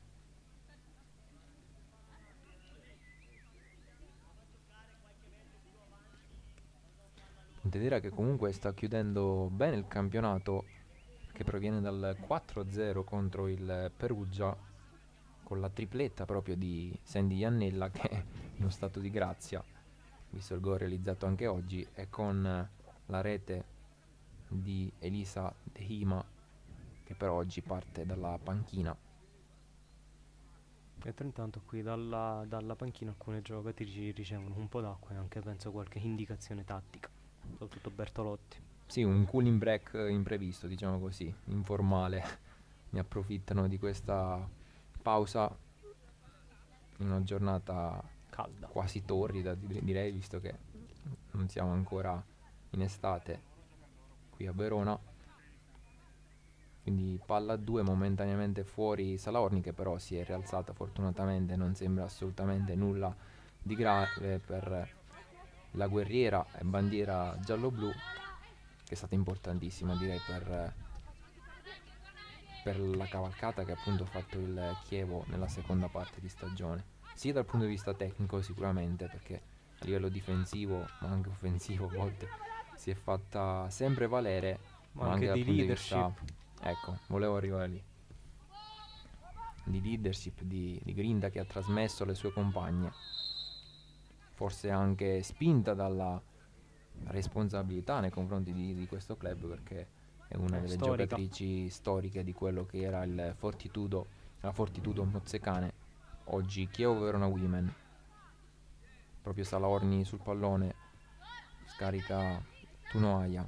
Pontedera che comunque sta chiudendo bene il campionato, che proviene dal 4-0 contro il Perugia, con la tripletta proprio di Sandy Iannella che è in uno stato di grazia, visto il gol realizzato anche oggi, e con la rete di Elisa De Hima che per oggi parte dalla panchina. E intanto qui dalla panchina alcuni giocatori ricevono un po' d'acqua e anche penso qualche indicazione tattica, soprattutto Bertolotti. Sì, un cooling break imprevisto, diciamo così, informale. Ne approfittano di questa pausa in una giornata calda, quasi torrida, direi, visto che non siamo ancora in estate qui a Verona. Quindi palla a 2, momentaneamente fuori Salaorni, che però si è rialzata fortunatamente, non sembra assolutamente nulla di grave per la guerriera e bandiera giallo-blu, che è stata importantissima, direi, per la cavalcata che appunto ha fatto il Chievo nella seconda parte di stagione, sia dal punto di vista tecnico sicuramente, perché a livello difensivo ma anche offensivo a volte si è fatta sempre valere, ma anche dal di punto leadership. Ecco, volevo arrivare lì. Di leadership, di grinta che ha trasmesso alle sue compagne, forse anche spinta dalla responsabilità nei confronti di questo club, perché è una delle giocatrici storiche di quello che era il Fortitudo, la Fortitudo Mozzecane, oggi Chievo Verona Women. Proprio Salaorni sul pallone, scarica Tunoaia,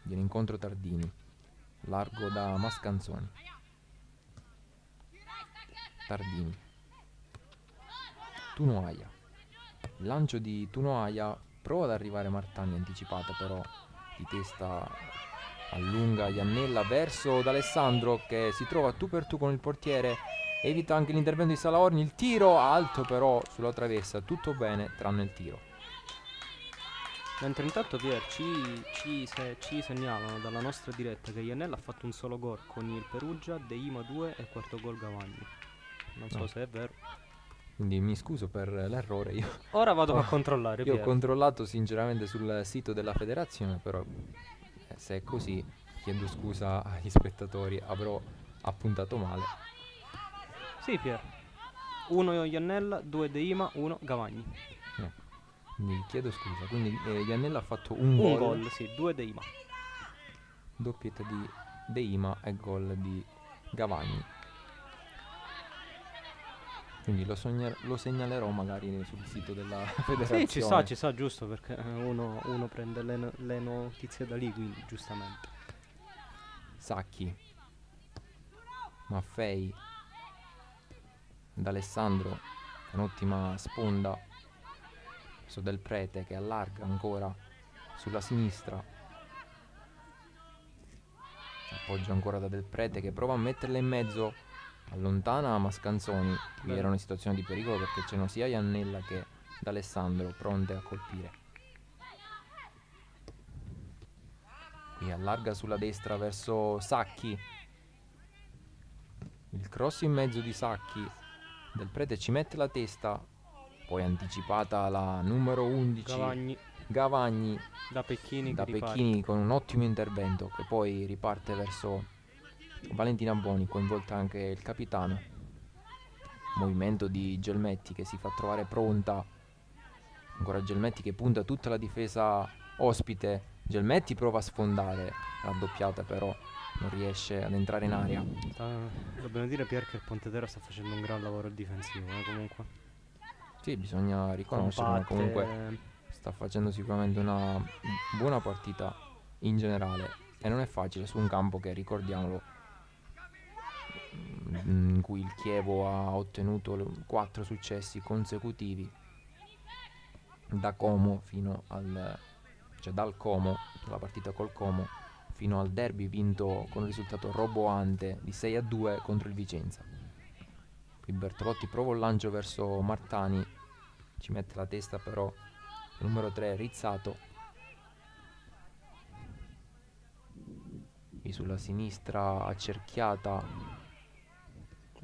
viene incontro Tardini, largo da Mascanzoni. Tardini, Tunoaia, lancio di Tunoaia, prova ad arrivare Martani anticipata, però di testa allunga Iannella verso D'Alessandro, che si trova tu per tu con il portiere, evita anche l'intervento di Salaorni, il tiro alto però sulla traversa, tutto bene tranne il tiro. Mentre intanto Pier ci segnalano dalla nostra diretta che Iannella ha fatto un solo gol con il Perugia, Deima 2 e quarto gol Gavagni. Non so se è vero. Quindi mi scuso per l'errore. Io ora vado a controllare. Io ho controllato sinceramente sul sito della federazione, però se è così chiedo scusa agli spettatori, avrò appuntato male. Sì, Pier. 1 Iannella, 2 Deima, 1 Gavagni. Quindi chiedo scusa. Quindi Iannella ha fatto un gol. Un gol, sì, 2 Deima. Doppietta di Deima e gol di Gavagni. Quindi lo segnalerò magari sul sito della federazione. Sì, ci sta, giusto, perché uno prende le notizie da lì, quindi giustamente. Sacchi, Maffei, D'Alessandro, un'ottima sponda su Del Prete che allarga ancora sulla sinistra. Appoggio ancora da Del Prete che prova a metterla in mezzo. Allontana Mascanzoni. Qui era una situazione di pericolo perché c'erano sia Iannella che D'Alessandro pronte a colpire. Qui allarga sulla destra verso Sacchi. Il cross in mezzo di Sacchi. Del Prete ci mette la testa. Poi anticipata la numero 11 Gavagni da Pecchini con un ottimo intervento che poi riparte verso Valentina Boni, coinvolta anche il capitano. Movimento di Gelmetti che si fa trovare pronta. Ancora Gelmetti che punta tutta la difesa ospite. Gelmetti prova a sfondare, raddoppiata però non riesce ad entrare in area. Dobbiamo dire Pier che il Pontedera sta facendo un gran lavoro difensivo, comunque. Sì, bisogna riconoscere, ma comunque sta facendo sicuramente una buona partita in generale e non è facile su un campo che, ricordiamolo, in cui il Chievo ha ottenuto 4 successi consecutivi da Como fino al dal Como, la partita col Como fino al derby vinto con un risultato roboante di 6-2 contro il Vicenza. Qui Bertolotti prova un lancio verso Martani, ci mette la testa però il numero 3 Rizzato. Qui sulla sinistra accerchiata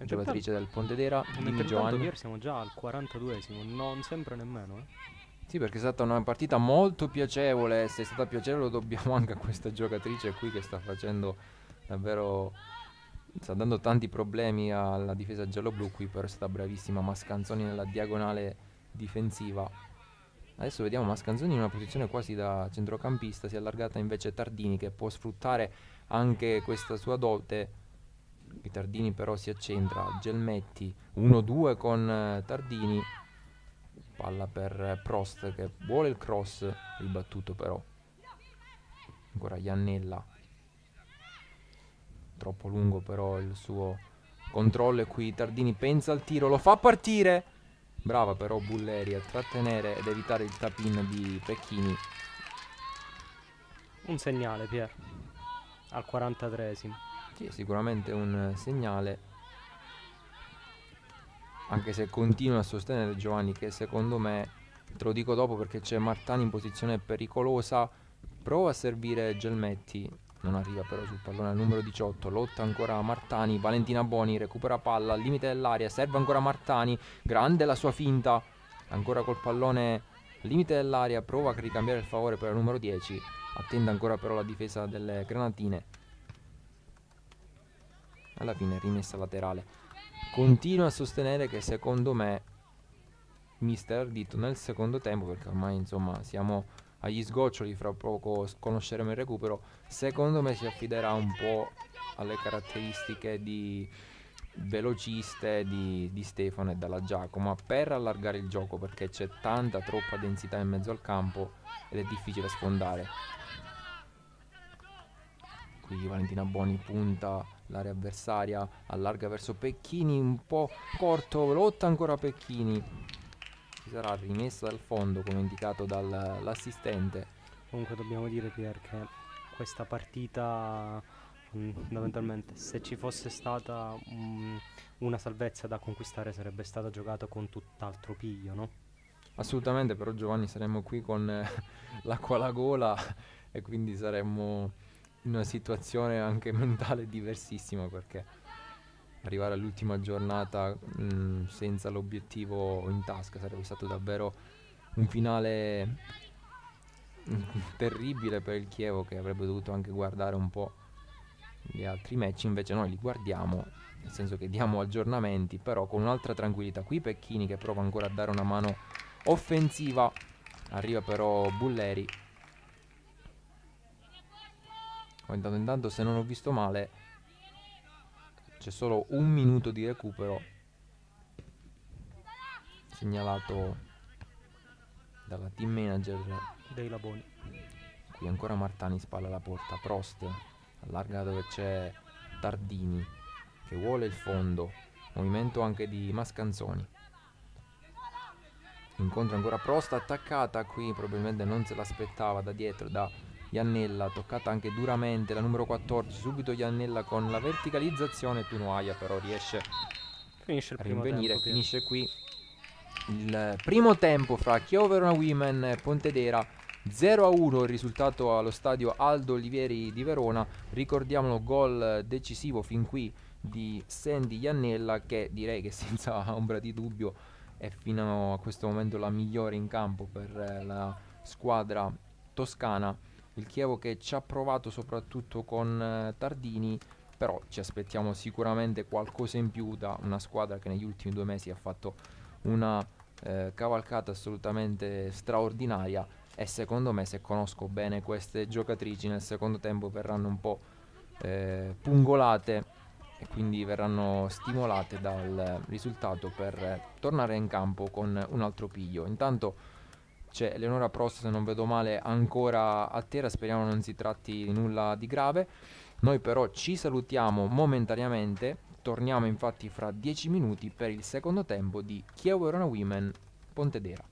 giocatrice del Pontedera, Dini Giovanni. Ieri siamo già al 42esimo, non sempre nemmeno. Sì, perché è stata una partita molto piacevole. Se è stata piacevole lo dobbiamo anche a questa giocatrice qui che sta facendo davvero, sta dando tanti problemi alla difesa giallo-blu. Qui però è stata bravissima Mascanzoni nella diagonale difensiva. Adesso vediamo Mascanzoni in una posizione quasi da centrocampista, si è allargata invece Tardini che può sfruttare anche questa sua dote. I Tardini però si accentra, Gelmetti 1-2 con Tardini, palla per Prost che vuole il cross, ribattuto però. Ancora Iannella, troppo lungo però il suo controllo e qui Tardini pensa al tiro, lo fa partire, brava però Bulleri a trattenere ed evitare il tap-in di Pecchini. Un segnale Pier al 43esimo. Sì, sicuramente un segnale, anche se continua a sostenere Giovanni che secondo me, te lo dico dopo perché c'è Martani in posizione pericolosa, prova a servire Gelmetti, non arriva però sul pallone al numero 18, lotta ancora Martani, Valentina Boni recupera palla al limite dell'area, serve ancora Martani, grande la sua finta, ancora col pallone limite dell'area, prova a ricambiare il favore per il numero 10, attende ancora però la difesa delle Granatine. Alla fine rimessa laterale. Continuo a sostenere che secondo me mister Ardito nel secondo tempo, perché ormai insomma siamo agli sgoccioli, fra poco conosceremo il recupero, secondo me si affiderà un po' alle caratteristiche di velociste di Stefano e della Giacomo per allargare il gioco, perché c'è troppa densità in mezzo al campo ed è difficile sfondare. Qui Valentina Boni punta l'area avversaria, allarga verso Pecchini, un po' corto, lotta ancora Pecchini, ci sarà rimessa dal fondo come indicato dall'assistente. Comunque dobbiamo dire, Pier, che questa partita fondamentalmente, se ci fosse stata una salvezza da conquistare, sarebbe stata giocata con tutt'altro piglio, no? Assolutamente, però Giovanni saremmo qui con l'acqua alla gola e quindi saremmo in una situazione anche mentale diversissima, perché arrivare all'ultima giornata senza l'obiettivo in tasca sarebbe stato davvero un finale terribile per il Chievo, che avrebbe dovuto anche guardare un po' gli altri match. Invece noi li guardiamo, nel senso che diamo aggiornamenti, però con un'altra tranquillità. Qui Pecchini che prova ancora a dare una mano offensiva, arriva però Bulleri. Intanto, se non ho visto male, c'è solo un minuto di recupero segnalato dalla team manager dei Laboni. Qui ancora Martani spalla alla porta, Prost allarga dove c'è Tardini che vuole il fondo, movimento anche di Mascanzoni, incontra ancora Prost, attaccata qui, probabilmente non se l'aspettava da dietro da Iannella, toccata anche duramente la numero 14, subito Iannella con la verticalizzazione, Tunuaia però riesce a rinvenire. Finisce qui il primo tempo fra Chievo Verona Women e Pontedera, 0-1 il risultato allo stadio Aldo Olivieri di Verona. Ricordiamolo, gol decisivo fin qui di Sandy Iannella, che direi che senza ombra di dubbio è fino a questo momento la migliore in campo per la squadra toscana. Il Chievo che ci ha provato soprattutto con Tardini, però ci aspettiamo sicuramente qualcosa in più da una squadra che negli ultimi 2 mesi ha fatto una cavalcata assolutamente straordinaria, e secondo me, se conosco bene queste giocatrici, nel secondo tempo verranno un po' pungolate e quindi verranno stimolate dal risultato per tornare in campo con un altro piglio. Intanto c'è Eleonora Prost, se non vedo male, ancora a terra, speriamo non si tratti di nulla di grave. Noi però ci salutiamo momentaneamente, torniamo infatti fra 10 minuti per il secondo tempo di Chievo Verona Women Pontedera.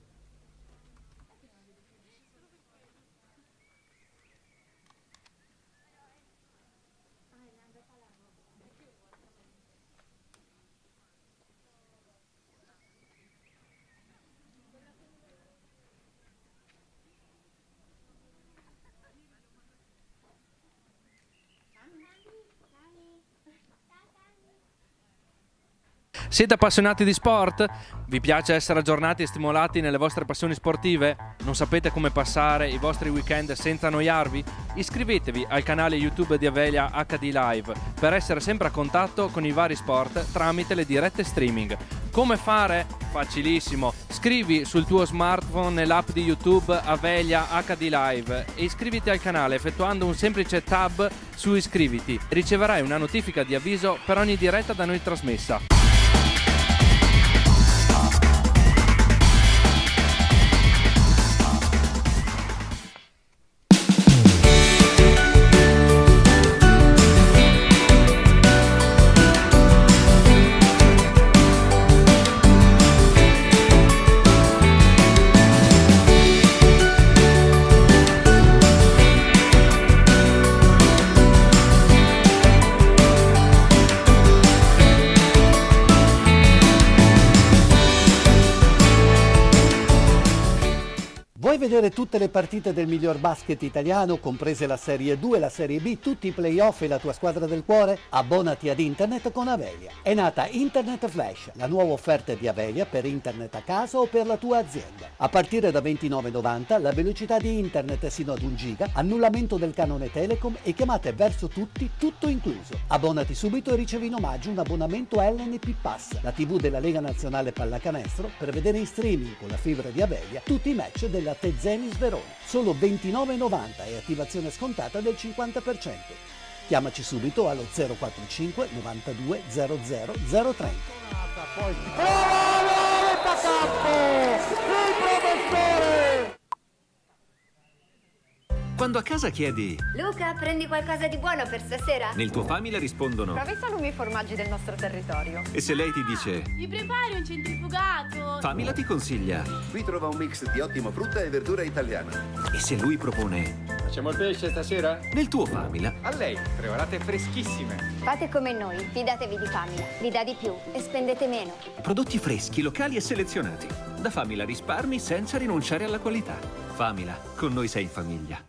Siete appassionati di sport? Vi piace essere aggiornati e stimolati nelle vostre passioni sportive? Non sapete come passare i vostri weekend senza annoiarvi? Iscrivetevi al canale YouTube di Avelia HD Live per essere sempre a contatto con i vari sport tramite le dirette streaming. Come fare? Facilissimo. Scrivi sul tuo smartphone nell'app di YouTube Avelia HD Live e iscriviti al canale effettuando un semplice tab su iscriviti. Riceverai una notifica di avviso per ogni diretta da noi trasmessa. Vuoi vedere tutte le partite del miglior basket italiano, comprese la Serie 2 e la Serie B, tutti i playoff e la tua squadra del cuore? Abbonati ad internet con Avelia. È nata Internet Flash, la nuova offerta di Avelia per internet a casa o per la tua azienda. A partire da €29,90 la velocità di internet è sino ad 1 giga, annullamento del canone Telecom e chiamate verso tutti, tutto incluso. Abbonati subito e ricevi in omaggio un abbonamento LNP Pass, la TV della Lega Nazionale Pallacanestro, per vedere in streaming con la fibra di Avelia tutti i match della Tezenis Verona. Solo €29,90 e attivazione scontata del 50%. Chiamaci subito allo 045 92 00 030. Quando a casa chiedi Luca, prendi qualcosa di buono per stasera? nel tuo Famila rispondono Provi salumi e formaggi del nostro territorio. e se lei ti dice Mi prepari un centrifugato? Famila ti consiglia Qui trova un mix di ottimo frutta e verdura italiana. e se lui propone Facciamo il pesce stasera? nel tuo Famila A lei, 3 orate freschissime. Fate come noi, fidatevi di Famila. Vi dà di più e spendete meno. prodotti freschi, locali e selezionati. Da Famila risparmi senza rinunciare alla qualità. Famila, con noi sei in famiglia.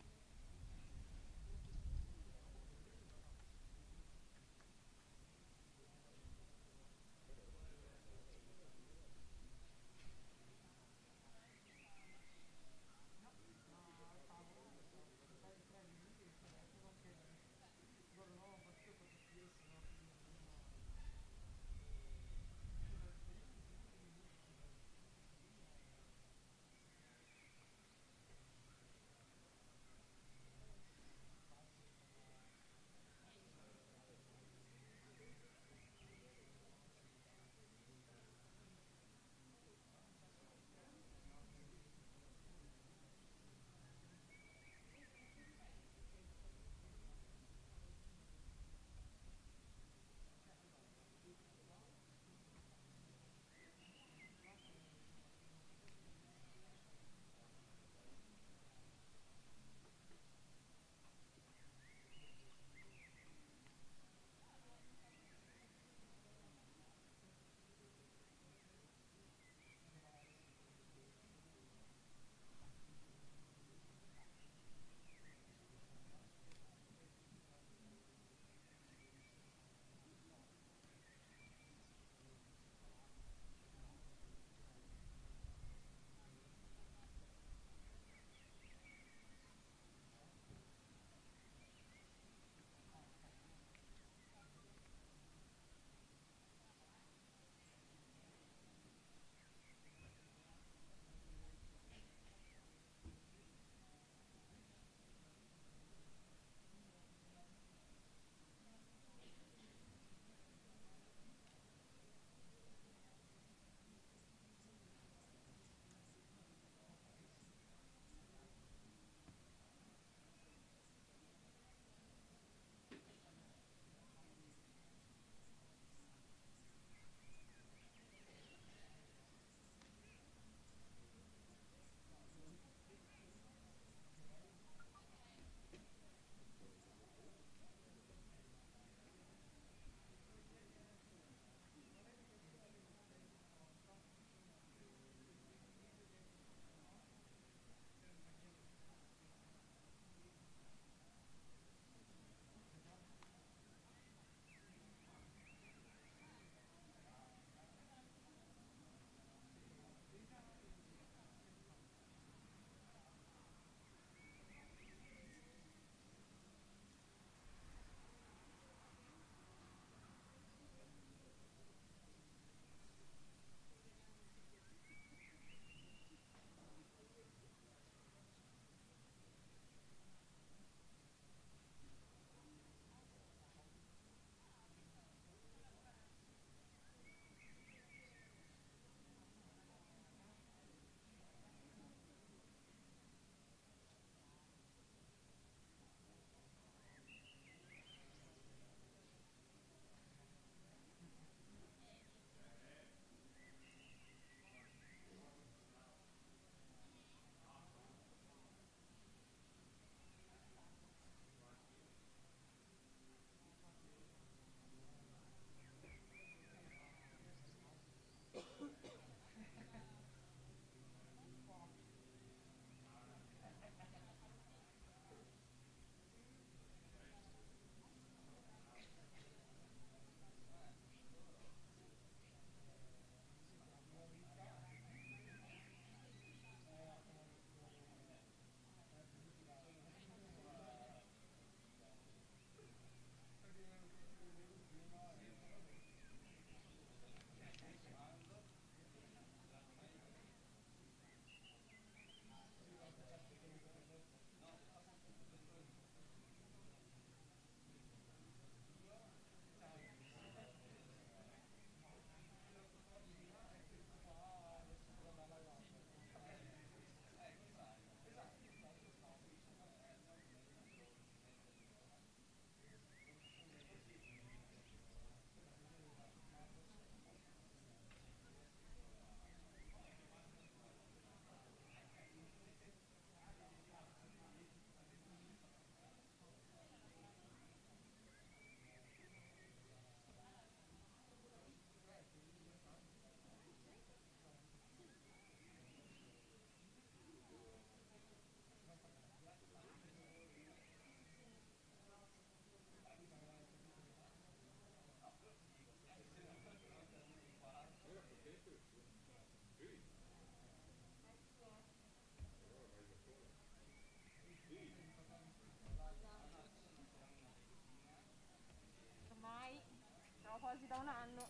quasi da un anno.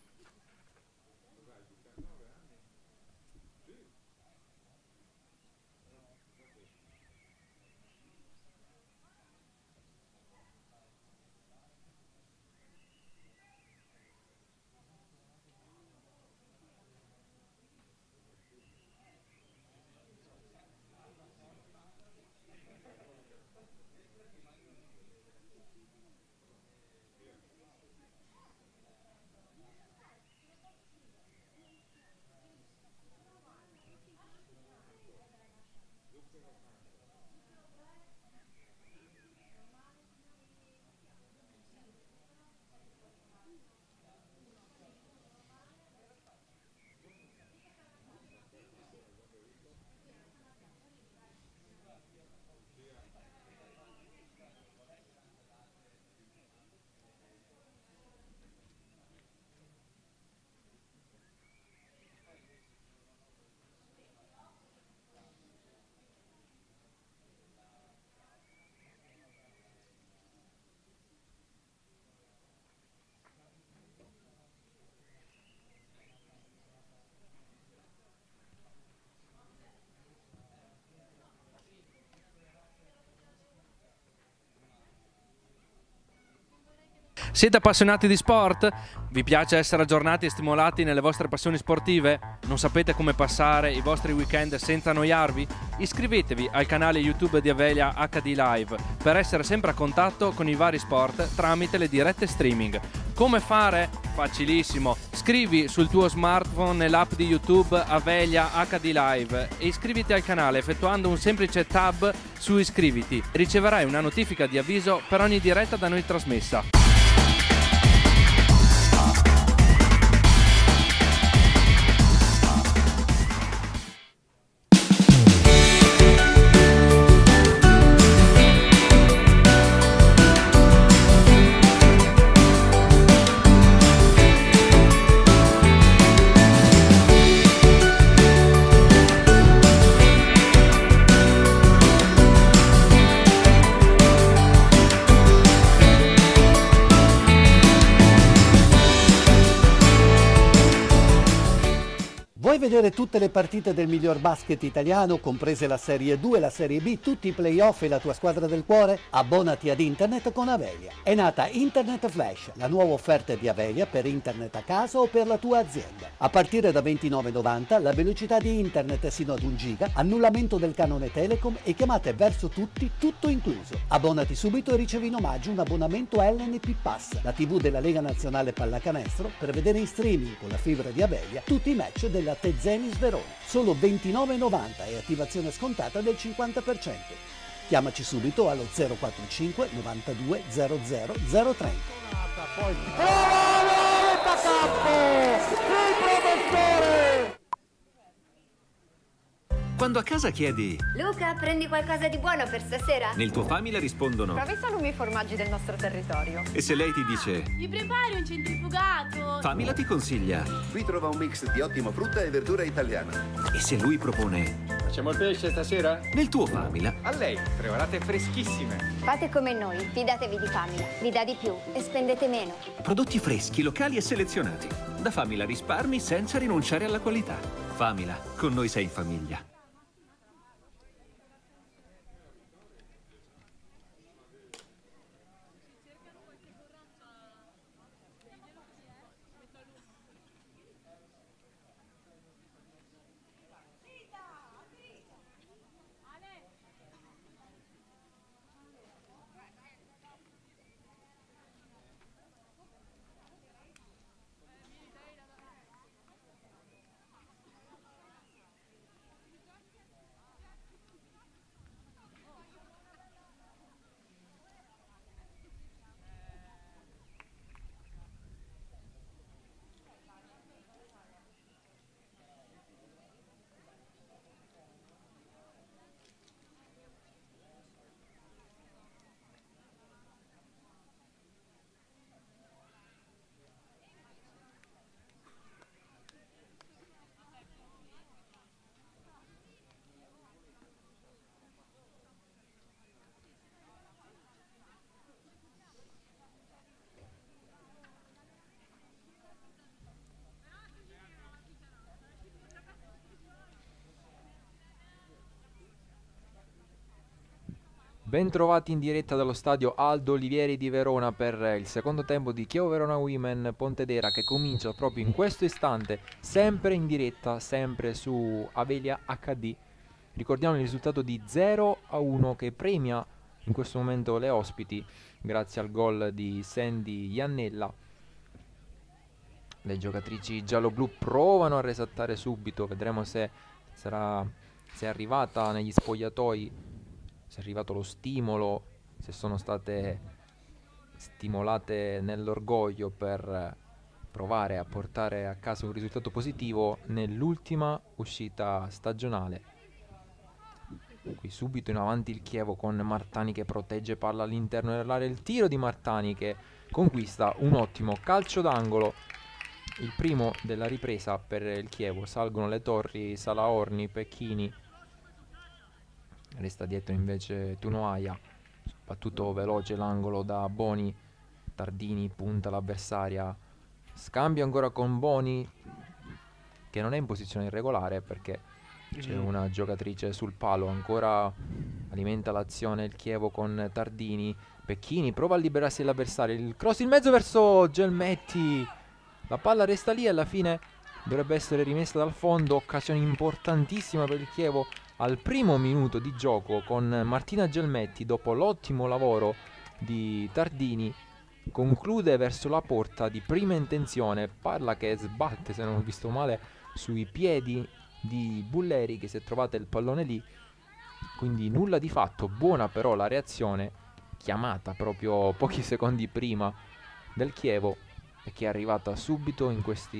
Siete appassionati di sport? Vi piace essere aggiornati e stimolati nelle vostre passioni sportive? Non sapete come passare i vostri weekend senza annoiarvi? Iscrivetevi al canale YouTube di Avelia HD Live per essere sempre a contatto con i vari sport tramite le dirette streaming. Come fare? Facilissimo. Scrivi sul tuo smartphone nell'app di YouTube Avelia HD Live e iscriviti al canale effettuando un semplice tab su Iscriviti. Riceverai una notifica di avviso per ogni diretta da noi trasmessa. Vuoi vedere tutte le partite del miglior basket italiano, comprese la Serie 2 e la Serie B, tutti i playoff e la tua squadra del cuore? Abbonati ad Internet con Avelia. È nata Internet Flash, la nuova offerta di Avelia per Internet a casa o per la tua azienda. A partire da €29,90 la velocità di Internet è sino ad 1 giga, annullamento del canone Telecom e chiamate verso tutti, tutto incluso. Abbonati subito e ricevi in omaggio un abbonamento LNP Pass, la TV della Lega Nazionale Pallacanestro, per vedere in streaming con la fibra di Avelia tutti i match della Tezenis Verona. Solo €29,90 e attivazione scontata del 50%. Chiamaci subito allo 045 92 00 030. Quando a casa chiedi Luca, prendi qualcosa di buono per stasera? nel tuo Famila rispondono Provi i salumi formaggi del nostro territorio. e se lei ti dice Mi prepari un centrifugato? Famila ti consiglia Qui trova un mix di ottima frutta e verdura italiana. e se lui propone Facciamo il pesce stasera? nel tuo Famila A lei, preparate freschissime. Fate come noi, fidatevi di Famila. Vi dà di più e spendete meno. prodotti freschi, locali e selezionati. Da Famila risparmi senza rinunciare alla qualità. Famila, con noi sei in famiglia. Bentrovati in diretta dallo stadio Aldo Olivieri di Verona per il secondo tempo di Chievo Verona Women Pontedera, che comincia proprio in questo istante, sempre in diretta, sempre su Avelia HD. Ricordiamo il risultato di 0-1 che premia in questo momento le ospiti grazie al gol di Sandy Iannella. Le giocatrici giallo-blu provano a resettare subito, vedremo se è arrivata negli spogliatoi, se è arrivato lo stimolo, se sono state stimolate nell'orgoglio per provare a portare a casa un risultato positivo nell'ultima uscita stagionale. Qui subito in avanti il Chievo con Martani che protegge palla all'interno dell'area, il tiro di Martani che conquista un ottimo calcio d'angolo, il primo della ripresa per il Chievo. Salgono le torri, Salaorni, Pecchini, resta dietro invece Tunoaia, battuto veloce l'angolo da Boni, Tardini punta l'avversaria, scambio ancora con Boni che non è in posizione irregolare perché c'è una giocatrice sul palo, ancora alimenta l'azione il Chievo con Tardini, Pecchini prova a liberarsi dell'avversario, il cross in mezzo verso Gelmetti, la palla resta lì e alla fine dovrebbe essere rimessa dal fondo, occasione importantissima per il Chievo al primo minuto di gioco con Martina Gelmetti, dopo l'ottimo lavoro di Tardini, conclude verso la porta di prima intenzione, palla che sbatte, se non ho visto male, sui piedi di Bulleri che si è trovata il pallone lì, quindi nulla di fatto. Buona però la reazione chiamata proprio pochi secondi prima del Chievo e che è arrivata subito in questo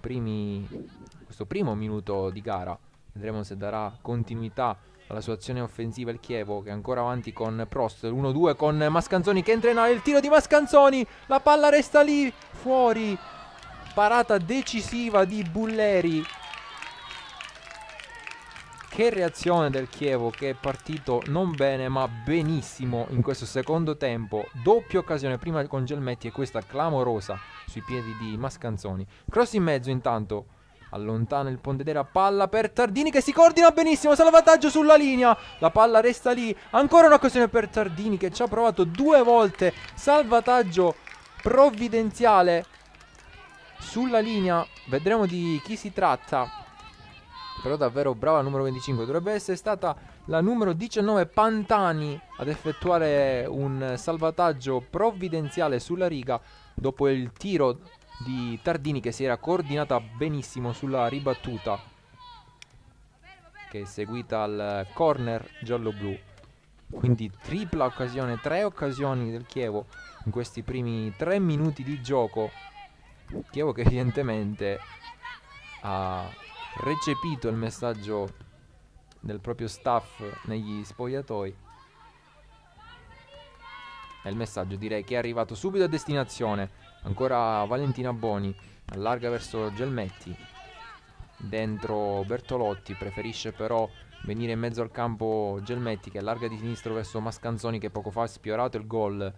primo minuto di gara. Vedremo se darà continuità alla sua azione offensiva il Chievo, che è ancora avanti con Prost, 1-2 con Mascanzoni che entra in area, il tiro di Mascanzoni, la palla resta lì, fuori, parata decisiva di Bulleri. Che reazione del Chievo, che è partito non bene ma benissimo in questo secondo tempo. Doppia occasione, prima con Gelmetti e questa clamorosa sui piedi di Mascanzoni. Cross in mezzo intanto, allontana il Pontedera, palla per Tardini che si coordina benissimo, salvataggio sulla linea, la palla resta lì, ancora un'occasione per Tardini che ci ha provato 2 volte, salvataggio provvidenziale sulla linea, vedremo di chi si tratta, però davvero brava la numero 25, dovrebbe essere stata la numero 19 Pantani ad effettuare un salvataggio provvidenziale sulla riga dopo il tiro di Tardini che si era coordinata benissimo sulla ribattuta che è seguita al corner giallo-blu. Quindi tripla occasione, 3 occasioni del Chievo in questi primi 3 minuti di gioco. Chievo che evidentemente ha recepito il messaggio del proprio staff negli spogliatoi e il messaggio direi che è arrivato subito a destinazione. Ancora Valentina Boni, allarga verso Gelmetti, dentro Bertolotti, preferisce però venire in mezzo al campo Gelmetti che allarga di sinistro verso Mascanzoni che poco fa ha sfiorato il gol.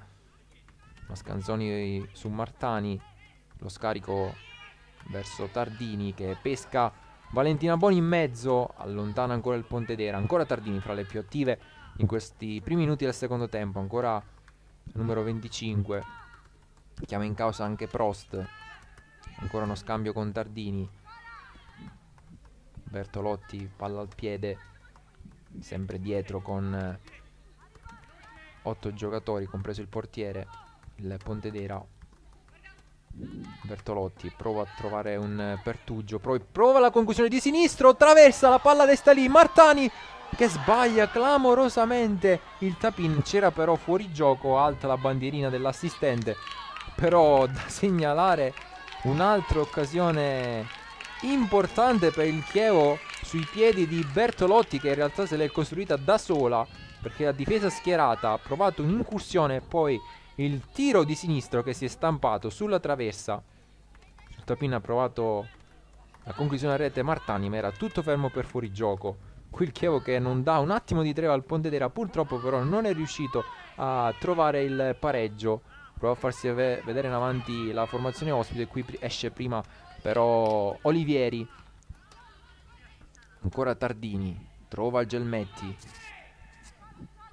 Mascanzoni su Martani, lo scarico verso Tardini che pesca Valentina Boni in mezzo, allontana ancora il Pontedera, ancora Tardini fra le più attive in questi primi minuti del secondo tempo, ancora numero 25. Chiama in causa anche Prost, ancora uno scambio con Tardini, Bertolotti, palla al piede, sempre dietro con 8 giocatori, compreso il portiere, il Pontedera. Bertolotti prova a trovare un pertugio, prova la conclusione di sinistro, traversa, la palla resta lì, Martani che sbaglia clamorosamente il tap-in, c'era però fuori gioco, alta la bandierina dell'assistente. Però da segnalare un'altra occasione importante per il Chievo sui piedi di Bertolotti che in realtà se l'è costruita da sola perché la difesa schierata ha provato un'incursione e poi il tiro di sinistro che si è stampato sulla traversa. Sul tapin ha provato la conclusione a rete Martani ma era tutto fermo per fuorigioco. Qui il Chievo che non dà un attimo di tregua al Pontedera, purtroppo però non è riuscito a trovare il pareggio. Prova a farsi vedere in avanti la formazione ospite. Qui esce prima però Olivieri. Ancora Tardini. Trova il Gelmetti.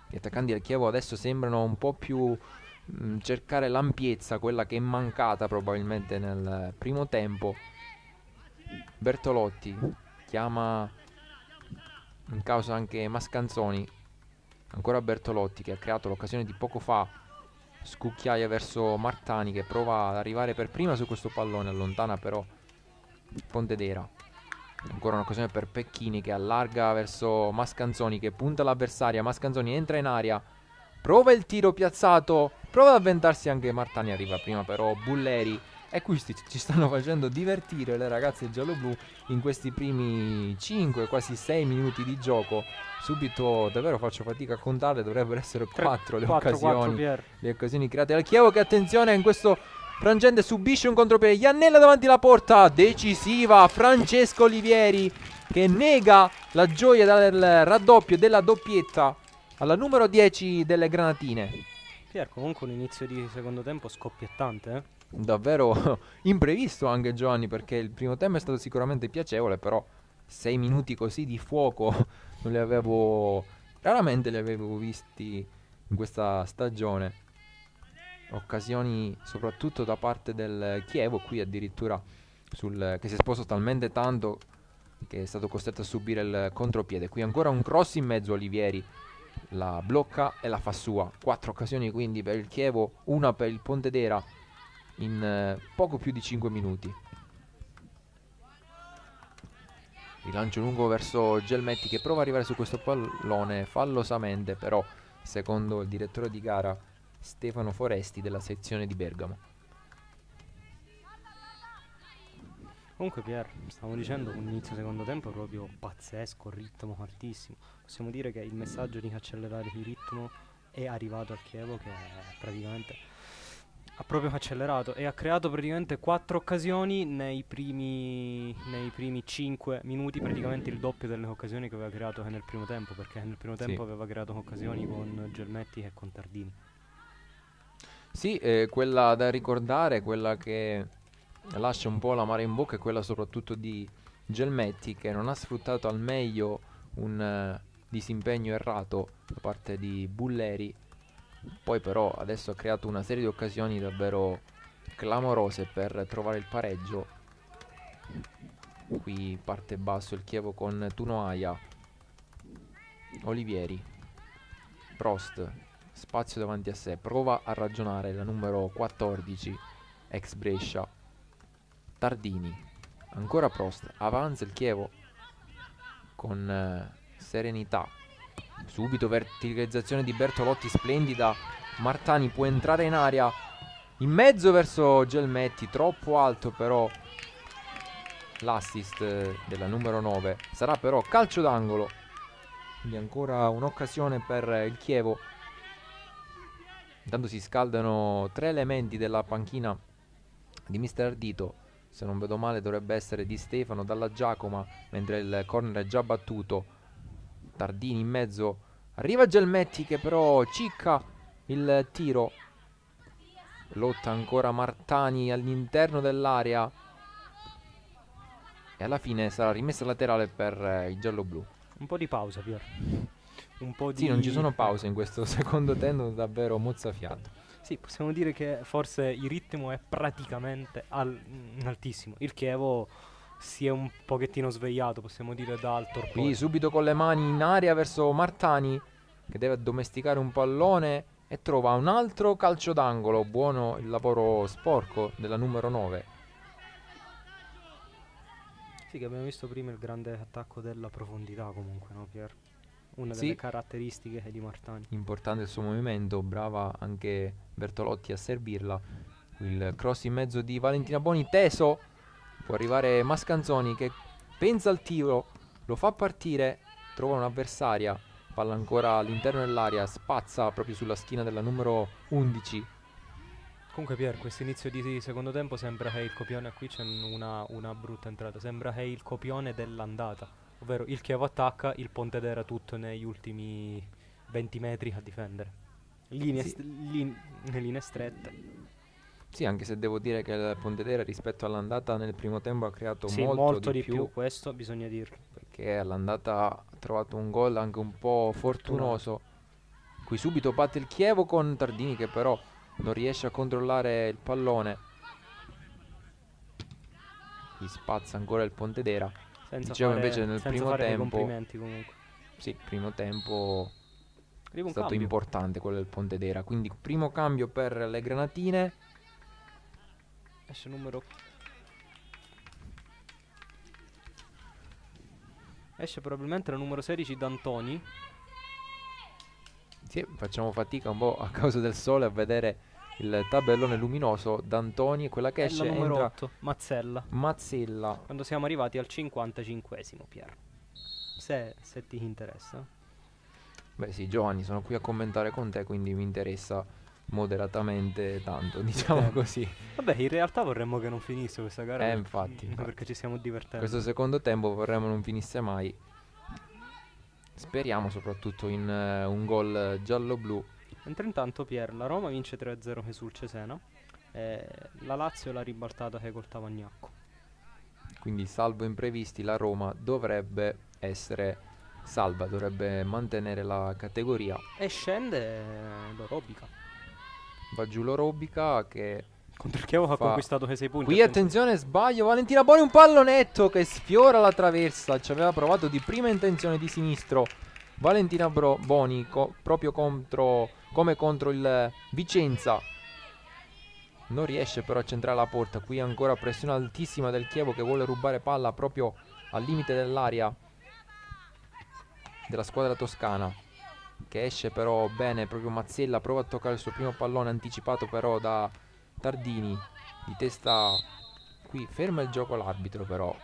Gli attaccanti del Chievo adesso sembrano un po' più cercare l'ampiezza, quella che è mancata probabilmente nel primo tempo. Bertolotti chiama in causa anche Mascanzoni. Ancora Bertolotti che ha creato l'occasione di poco fa. Scucchiaia verso Martani che prova ad arrivare per prima su questo pallone, allontana però Pontedera. Ancora un'occasione per Pecchini che allarga verso Mascanzoni che punta l'avversaria. Mascanzoni entra in aria, prova il tiro piazzato, prova ad avventarsi anche Martani, arriva prima però Bulleri. E qui ci stanno facendo divertire le ragazze gialloblu in questi primi 5, quasi 6 minuti di gioco. Subito davvero faccio fatica a contarle, dovrebbero essere 4 le occasioni create dal Chievo, che attenzione in questo frangente subisce un contropiede. Iannella davanti alla porta, decisiva Francesco Olivieri che nega la gioia del raddoppio, della doppietta alla numero 10 delle Granatine. Pier, comunque un inizio di secondo tempo scoppiettante, Davvero imprevisto anche Giovanni, perché il primo tempo è stato sicuramente piacevole, però 6 minuti così di fuoco non li avevo, raramente li avevo visti in questa stagione. Occasioni soprattutto da parte del Chievo, qui addirittura che si è esposto talmente tanto che è stato costretto a subire il contropiede. Qui ancora un cross in mezzo, Olivieri la blocca e la fa sua. 4 occasioni quindi per il Chievo, una per il Pontedera in poco più di 5 minuti. Rilancio lungo verso Gelmetti che prova ad arrivare su questo pallone fallosamente, però secondo il direttore di gara Stefano Foresti della sezione di Bergamo. Comunque Pier, stavo dicendo un inizio secondo tempo proprio pazzesco, ritmo altissimo. Possiamo dire che il messaggio di accelerare il ritmo è arrivato al Chievo, che praticamente ha proprio accelerato e ha creato praticamente 4 occasioni nei primi 5 minuti, praticamente il doppio delle occasioni che aveva creato nel primo tempo, perché nel primo tempo aveva creato occasioni con Gelmetti e con Tardini. Sì, quella da ricordare, quella che lascia un po' l'amaro in bocca, è quella soprattutto di Gelmetti, che non ha sfruttato al meglio un disimpegno errato da parte di Bulleri. Poi però adesso ha creato una serie di occasioni davvero clamorose per trovare il pareggio. Qui parte basso il Chievo con Tunoaia, Olivieri, Prost, spazio davanti a sé, prova a ragionare la numero 14 ex Brescia, Tardini, ancora Prost, avanza il Chievo con serenità. Subito verticalizzazione di Bertolotti splendida. Martani può entrare in aria, in mezzo verso Gelmetti, troppo alto però l'assist della numero 9. Sarà però calcio d'angolo, quindi ancora un'occasione per il Chievo. Intanto si scaldano 3 elementi della panchina di mister Ardito. Se non vedo male dovrebbe essere Di Stefano, Dalla Giacoma, mentre il corner è già battuto. Tardini in mezzo, arriva Gelmetti che però cicca il tiro. Lotta ancora Martani all'interno dell'area e alla fine sarà rimessa laterale per i gialloblu. Un po' di pausa, Pier. Un po' di... Sì, non ci sono pause in questo secondo tempo, davvero mozzafiato. Sì, possiamo dire che forse il ritmo è praticamente altissimo. Il Chievo si è un pochettino svegliato, possiamo dire, dal torpore. Qui subito con le mani in aria verso Martani che deve addomesticare un pallone e trova un altro calcio d'angolo. Buono il lavoro sporco della numero 9. Sì, che abbiamo visto prima il grande attacco della profondità comunque, no Pier? Una delle caratteristiche di Martani. Importante il suo movimento, brava anche Bertolotti a servirla. Il cross in mezzo di Valentina Boni, teso. Può arrivare Mascanzoni che pensa al tiro, lo fa partire, trova un'avversaria, palla ancora all'interno dell'area, spazza proprio sulla schiena della numero 11. Comunque Pier, questo inizio di secondo tempo sembra che il copione, qui c'è una brutta entrata, sembra che il copione dell'andata, ovvero il Chievo attacca, il Pontedera tutto negli ultimi 20 metri a difendere, linee strette. Sì, anche se devo dire che il Pontedera rispetto all'andata nel primo tempo ha creato molto di più, questo bisogna dirlo. Perché all'andata ha trovato un gol anche un po' fortunoso. Qui subito batte il Chievo con Tardini che però non riesce a controllare il pallone. Qui spazza ancora il Pontedera. Dicevo invece nel primo tempo, complimenti comunque. sì, primo tempo è stato cambio importante quello del Pontedera. Quindi primo cambio per le granatine. Esce numero... Esce probabilmente la numero 16 D'Antoni. Sì, facciamo fatica un po' a causa del sole a vedere il tabellone luminoso. D'Antoni, quella che esce la numero entra 8 Mazzella. Mazzella. Quando siamo arrivati al 55esimo, Pier. Se ti interessa. Beh sì, Giovanni, sono qui a commentare con te, quindi mi interessa moderatamente tanto, diciamo così. Vabbè, in realtà vorremmo che non finisse questa gara. Infatti. Perché ci stiamo divertendo. Questo secondo tempo vorremmo non finisse mai. Speriamo soprattutto in un gol giallo-blu. Mentre intanto Pier, la Roma vince 3-0 sul Cesena. La Lazio l'ha ribaltata che col Tavagnacco. Quindi salvo imprevisti la Roma dovrebbe essere salva, dovrebbe mantenere la categoria. E scende Lorobica. Va giù Lorobica che contro il Chievo ha conquistato 6 punti. Qui attenzione, sbaglio, Valentina Boni, un pallonetto che sfiora la traversa. Ci aveva provato di prima intenzione di sinistro Valentina Boni proprio come contro il Vicenza. Non riesce però a centrare la porta. Qui ancora pressione altissima del Chievo che vuole rubare palla proprio al limite dell'area della squadra toscana, che esce però bene. Proprio Mazzella prova a toccare il suo primo pallone, anticipato però da Tardini di testa. Qui ferma il gioco l'arbitro, però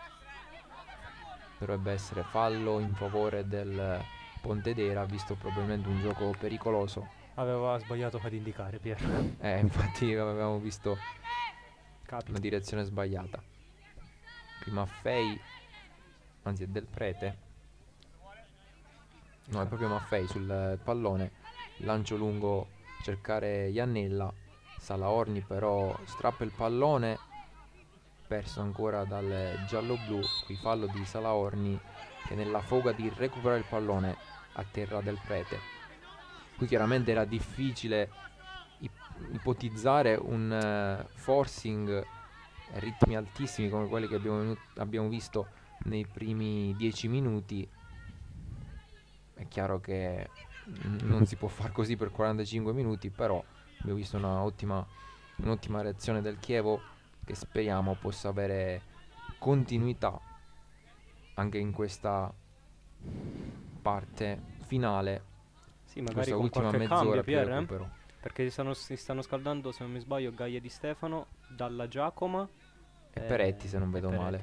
dovrebbe essere fallo in favore del Pontedera, visto probabilmente un gioco pericoloso. Aveva sbagliato ad indicare Pier. Infatti avevamo visto una direzione sbagliata. Qui Maffei, anzi è Del Prete, no è proprio Maffei sul pallone. Lancio lungo, cercare Iannella. Salaorni però strappa il pallone, perso ancora dal giallo-blu. Qui fallo di Salaorni che nella foga di recuperare il pallone atterra Del Prete. Qui chiaramente era difficile ipotizzare un forcing a ritmi altissimi come quelli che abbiamo visto nei primi 10 minuti. È chiaro che non si può far così per 45 minuti, però abbiamo visto un'ottima reazione del Chievo che speriamo possa avere continuità anche in questa parte finale. Sì, magari con qualche mezz'ora cambio, Pier, perché si stanno scaldando, se non mi sbaglio, Gaia Di Stefano, Dalla Giacoma e Peretti, se non vedo male.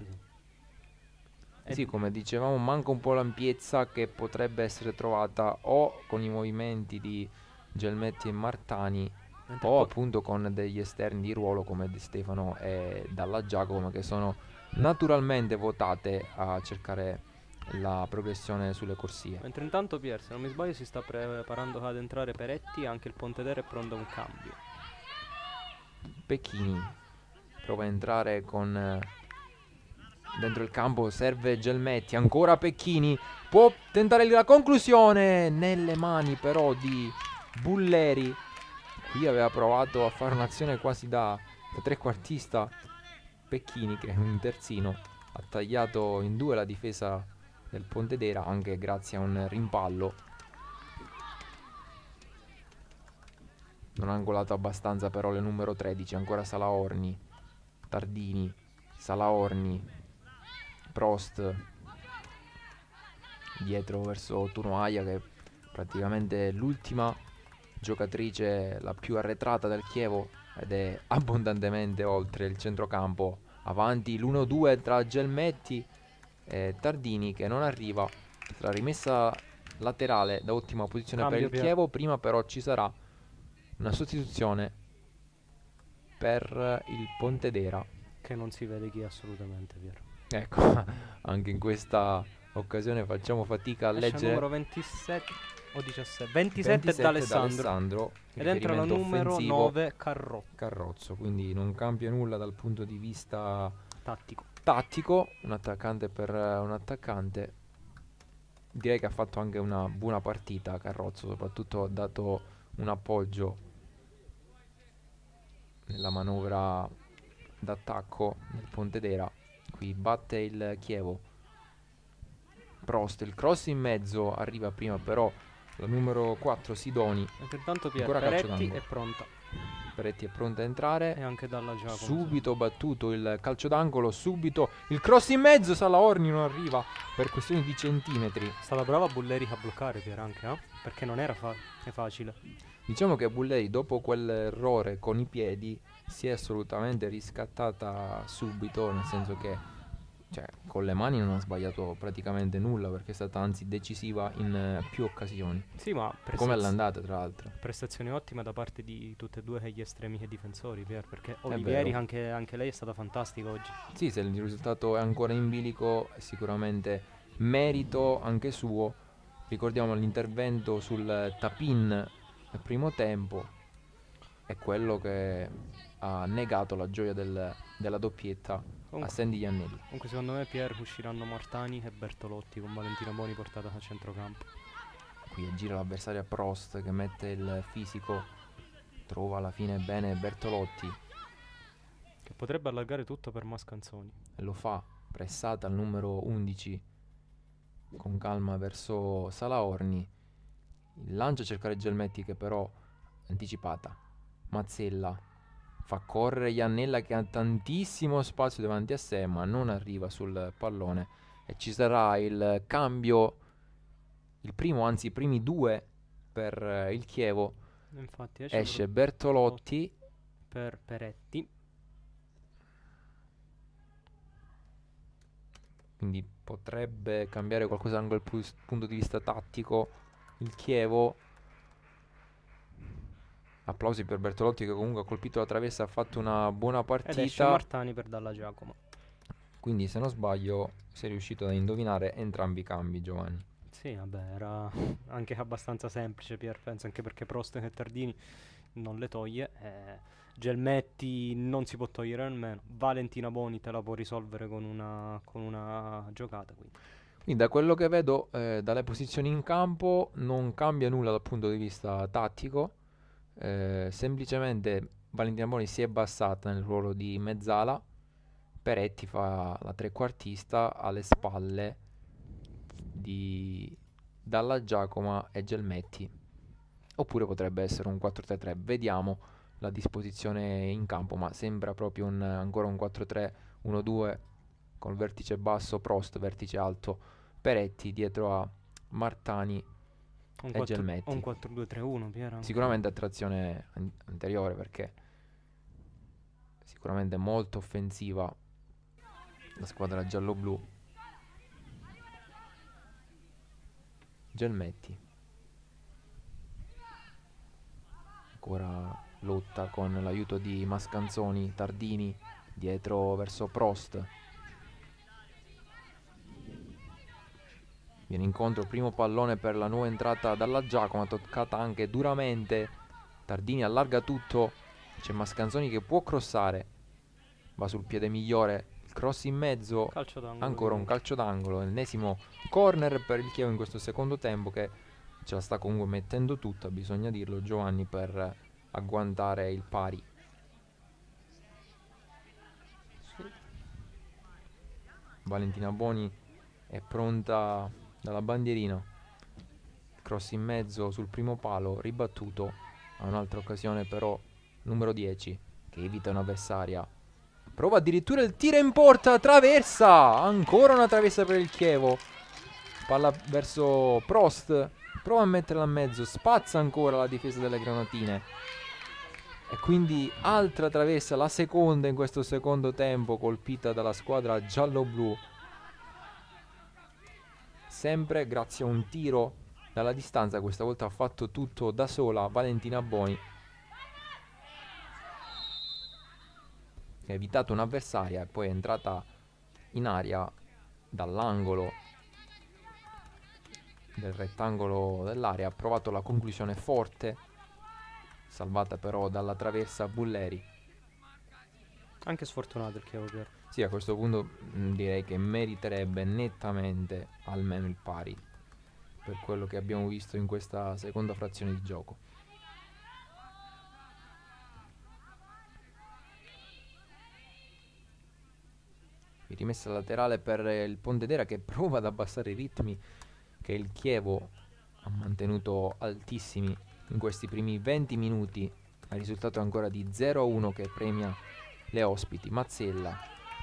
Sì. Sì, come dicevamo, manca un po' l'ampiezza che potrebbe essere trovata o con i movimenti di Gelmetti e Martani o appunto con degli esterni di ruolo come Di Stefano e Dalla Giacomo, che sono naturalmente votate a cercare la progressione sulle corsie. Mentre intanto Pier, se non mi sbaglio, si sta preparando ad entrare Peretti, anche il Pontedera è pronto a un cambio. Pecchini prova a entrare con dentro il campo, serve Gelmetti, ancora Pecchini, può tentare la conclusione nelle mani però di Bulleri. Qui aveva provato a fare un'azione quasi da trequartista Pecchini, che è un terzino, ha tagliato in due la difesa del Pontedera anche grazie a un rimpallo. Non ha angolato abbastanza però le numero 13, ancora Salaorni, Tardini, Salaorni, Prost dietro verso Tunoaia, che è praticamente l'ultima giocatrice, la più arretrata del Chievo, ed è abbondantemente oltre il centrocampo. Avanti l'1-2 tra Gelmetti e Tardini, che non arriva. Sarà rimessa laterale da ottima posizione per il Chievo. Prima però ci sarà una sostituzione per il Pontedera, che non si vede chi è assolutamente, Pier. Ecco, anche in questa occasione facciamo fatica a leggere. Numero 27 o 17? 27 d'Alessandro. Ed entra la numero 9 Carrozzo, quindi non cambia nulla dal punto di vista tattico. Un attaccante per un attaccante. direi che ha fatto anche una buona partita Carrozzo, soprattutto ha dato un appoggio nella manovra d'attacco del Pontedera. Qui batte il Chievo, Prost, il cross in mezzo, arriva prima però la numero 4 Sidoni. Intanto Ancora calcio Peretti d'angolo. è pronta. Peretti è pronta a entrare. E anche Dalla Giacomo. Subito battuto il calcio d'angolo, subito il cross in mezzo, Salaorni non arriva per questioni di centimetri. È stata brava Bulleri a bloccare Pier anche, perché non era facile. Diciamo che Bulleri dopo quell'errore con i piedi si è assolutamente riscattata subito, nel senso che con le mani non ha sbagliato praticamente nulla, perché è stata anzi decisiva in più occasioni. Sì, ma come all'andata tra l'altro. Prestazione ottima da parte di tutti e due gli estremi che difensori, Pier, perché Olivieri anche lei è stata fantastica oggi. Sì, se il risultato è ancora in bilico è sicuramente merito anche suo. Ricordiamo l'intervento sul tap-in nel primo tempo, è quello che ha negato la gioia della doppietta a Sandy Iannelli. Comunque secondo me, Pier, usciranno Martani e Bertolotti con Valentina Boni portata a centrocampo. Qui gira l'avversario a Prost che mette il fisico, trova alla fine bene Bertolotti, che potrebbe allargare tutto per Mascanzoni. E lo fa, pressata al numero 11 con calma verso Salaorni. Il lancio a cercare Gelmetti, che però è anticipata. Mazzella fa correre Iannella, che ha tantissimo spazio davanti a sé ma non arriva sul pallone, e ci sarà il cambio, il primo, anzi i primi due per il Chievo. Infatti esce Bertolotti per Peretti, quindi potrebbe cambiare qualcosa anche dal punto di vista tattico il Chievo. Applausi per Bertolotti, che comunque ha colpito la traversa, ha fatto una buona partita. Ed esce Martani per Dalla Giacomo. Quindi se non sbaglio sei riuscito ad indovinare entrambi i cambi, Giovanni. Sì, vabbè, era anche abbastanza semplice, Pier, penso, anche perché Prost e Tardini non le toglie. Gelmetti non si può togliere nemmeno. Valentina Boni te la può risolvere con una giocata. Quindi da quello che vedo dalle posizioni in campo non cambia nulla dal punto di vista tattico. Semplicemente Valentina Boni si è abbassata nel ruolo di mezzala, Peretti fa la trequartista alle spalle di Dalla Giacomo e Gelmetti, oppure potrebbe essere un 4-3-3, vediamo la disposizione in campo, ma sembra proprio ancora un 4-3-1-2 con vertice basso Prost, vertice alto Peretti, dietro a Martani e Gelmetti. Un 4-2-3-1, Pier, sicuramente a trazione anteriore, perché sicuramente molto offensiva la squadra giallo-blu. Gelmetti ancora lotta con l'aiuto di Mascanzoni, Tardini dietro verso Prost, viene incontro, primo pallone per la nuova entrata Dalla Giacomo, toccata anche duramente, Tardini allarga tutto, c'è Mascanzoni che può crossare, va sul piede migliore, il cross in mezzo, ancora un calcio d'angolo, l'ennesimo corner per il Chievo in questo secondo tempo, che ce la sta comunque mettendo tutta, bisogna dirlo, Giovanni, per agguantare il pari. Valentina Boni è pronta dalla bandierina, cross in mezzo sul primo palo, ribattuto, a un'altra occasione però numero 10 che evita un'avversaria, prova addirittura il tiro in porta, traversa, ancora una traversa per il Chievo, palla verso Prost, prova a metterla in mezzo, spazza ancora la difesa delle granatine, e quindi altra traversa, la seconda in questo secondo tempo colpita dalla squadra giallo-blu, sempre grazie a un tiro dalla distanza. Questa volta ha fatto tutto da sola Valentina Boni, che ha evitato un'avversaria e poi è entrata in aria dall'angolo del rettangolo dell'area, ha provato la conclusione forte, salvata però dalla traversa Bulleri. Anche sfortunato il Chievo, Pier. Sì, a questo punto direi che meriterebbe nettamente almeno il pari. per quello che abbiamo visto in questa seconda frazione di gioco. Rimessa laterale per il Pontedera, che prova ad abbassare i ritmi che il Chievo ha mantenuto altissimi in questi primi 20 minuti. Il risultato è ancora di 0-1 che premia le ospiti. Mazzella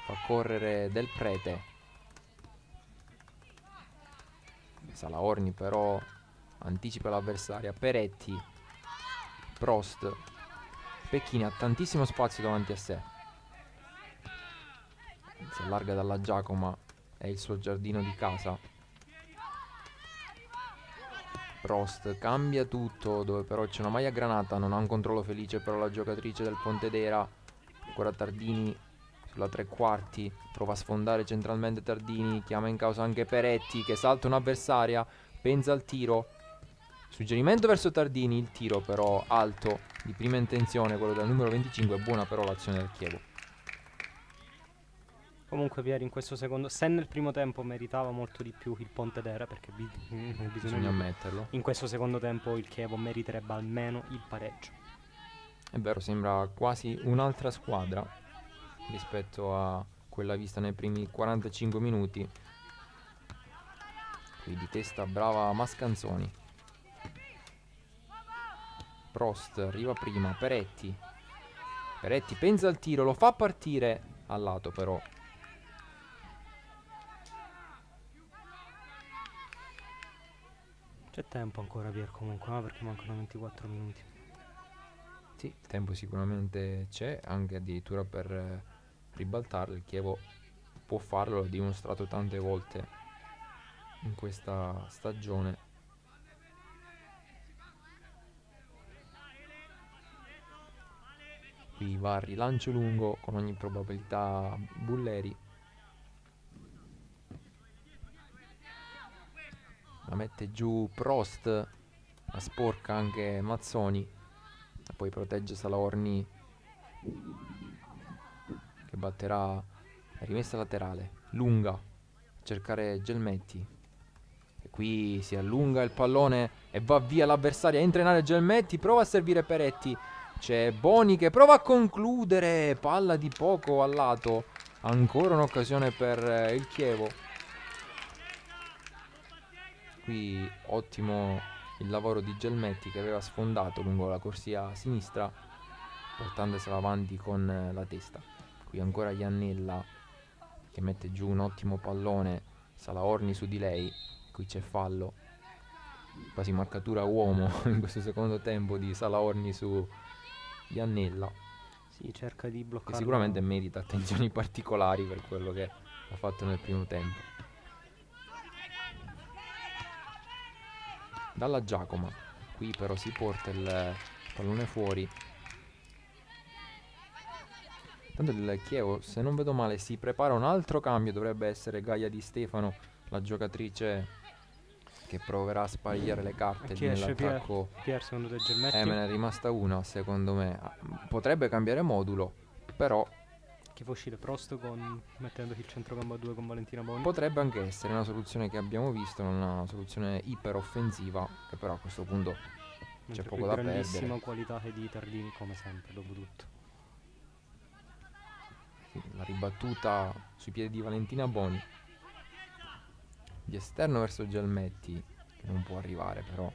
fa correre Del Prete. Salaorni però anticipa l'avversaria. Peretti, Prost. Pecchini ha tantissimo spazio davanti a sé. Si allarga dalla Giacomo, è il suo giardino di casa. Prost cambia tutto, dove però c'è una maglia granata, non ha un controllo felice però la giocatrice del Pontedera. Ancora Tardini sulla tre quarti, prova a sfondare centralmente Tardini, chiama in causa anche Peretti che salta un'avversaria, pensa al tiro. Suggerimento verso Tardini, il tiro però alto, di prima intenzione, quello del numero 25, buona però l'azione del Chievo. Comunque Pieri in questo secondo, se nel primo tempo meritava molto di più il Pontedera, perché bisogna ammetterlo, in questo secondo tempo il Chievo meriterebbe almeno il pareggio. È vero, sembra quasi un'altra squadra rispetto a quella vista nei primi 45 minuti. Qui di testa brava Mascanzoni. Prost arriva prima, Peretti pensa al tiro, lo fa partire al lato però. C'è tempo ancora Pier comunque, no? Perché mancano 24 minuti. Sì, il tempo sicuramente c'è, anche addirittura per ribaltarlo. Il Chievo può farlo, l'ha dimostrato tante volte in questa stagione. Qui va a rilancio lungo, con ogni probabilità Bulleri. La mette giù Prost, la sporca anche Mazzoni, e poi protegge Salaorni che batterà la rimessa laterale, lunga, a cercare Gelmetti, e qui si allunga il pallone e va via l'avversaria, entra in area Gelmetti, prova a servire Peretti, c'è Boni che prova a concludere, palla di poco al lato, ancora un'occasione per il Chievo. Qui ottimo il lavoro di Gelmetti che aveva sfondato lungo la corsia sinistra, portandosela avanti con la testa. Qui ancora Iannella che mette giù un ottimo pallone, Salaorni su di lei, qui c'è fallo, quasi marcatura uomo in questo secondo tempo di Salaorni su Iannella. Sì, cerca di bloccare. Che sicuramente merita attenzioni particolari per quello che ha fatto nel primo tempo. Dalla Giacomo, qui però si porta il pallone fuori. Tanto il Chievo, se non vedo male, si prepara un altro cambio, dovrebbe essere Gaia Di Stefano, la giocatrice che proverà a spagliare le carte nell'attacco. Pier, secondo te Gelmetti? Me ne è rimasta una, secondo me. Potrebbe cambiare modulo, però Che fa uscire Prost mettendoci il centrocampo a 2 con Valentina Boni. potrebbe anche essere una soluzione che abbiamo visto, una soluzione iper offensiva, che però a questo punto c'è poco da perdere. Grandissima qualità di Tardini come sempre, dopo tutto. Sì, la ribattuta sui piedi di Valentina Boni, di esterno verso Gelmetti, che non può arrivare però.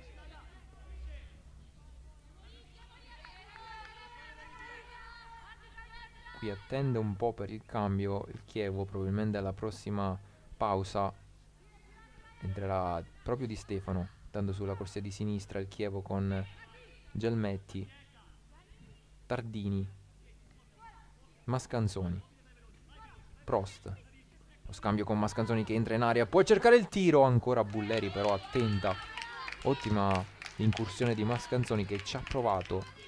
Qui attende un po' per il cambio il Chievo, probabilmente alla prossima pausa entrerà proprio Di Stefano, dando sulla corsia di sinistra il Chievo con Gelmetti, Tardini, Mascanzoni, Prost. Lo scambio con Mascanzoni che entra in area, può cercare il tiro, ancora Bulleri però attenta. Ottima l'incursione di Mascanzoni che ci ha provato,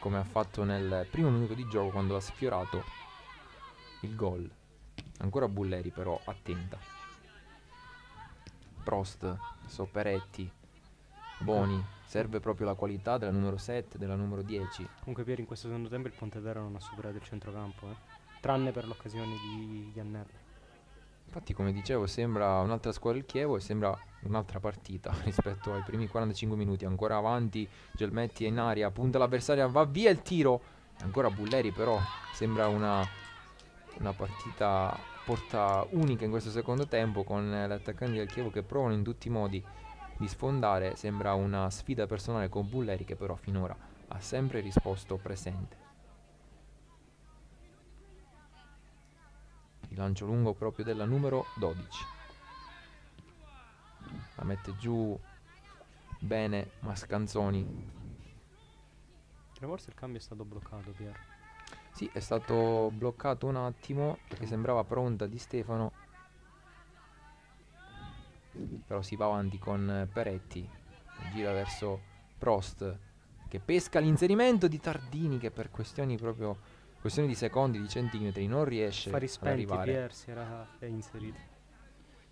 come ha fatto nel primo minuto di gioco quando ha sfiorato il gol. Ancora Bulleri però attenta. Prost, Peretti, Boni, serve proprio la qualità della numero 7, della numero 10. Comunque Pier, in questo secondo tempo il Pontedera non ha superato il centrocampo, tranne per l'occasione di Iannella. Infatti, come dicevo, sembra un'altra squadra il Chievo e sembra un'altra partita rispetto ai primi 45 minuti. Ancora avanti, Gelmetti è in aria, punta l'avversaria, va via il tiro. Ancora Bulleri, però sembra una partita porta unica in questo secondo tempo, con gli attaccanti del Chievo che provano in tutti i modi di sfondare. Sembra una sfida personale con Bulleri, che però finora ha sempre risposto presente. Il lancio lungo proprio della numero 12. La mette giù bene Mascanzoni. Forse il cambio è stato bloccato, Pier. Sì, è stato bloccato un attimo perché sembrava pronta Di Stefano, però si va avanti con Peretti, gira verso Prost che pesca l'inserimento di Tardini, che per questioni di secondi, di centimetri non riesce ad arrivare. Pier si era inserito.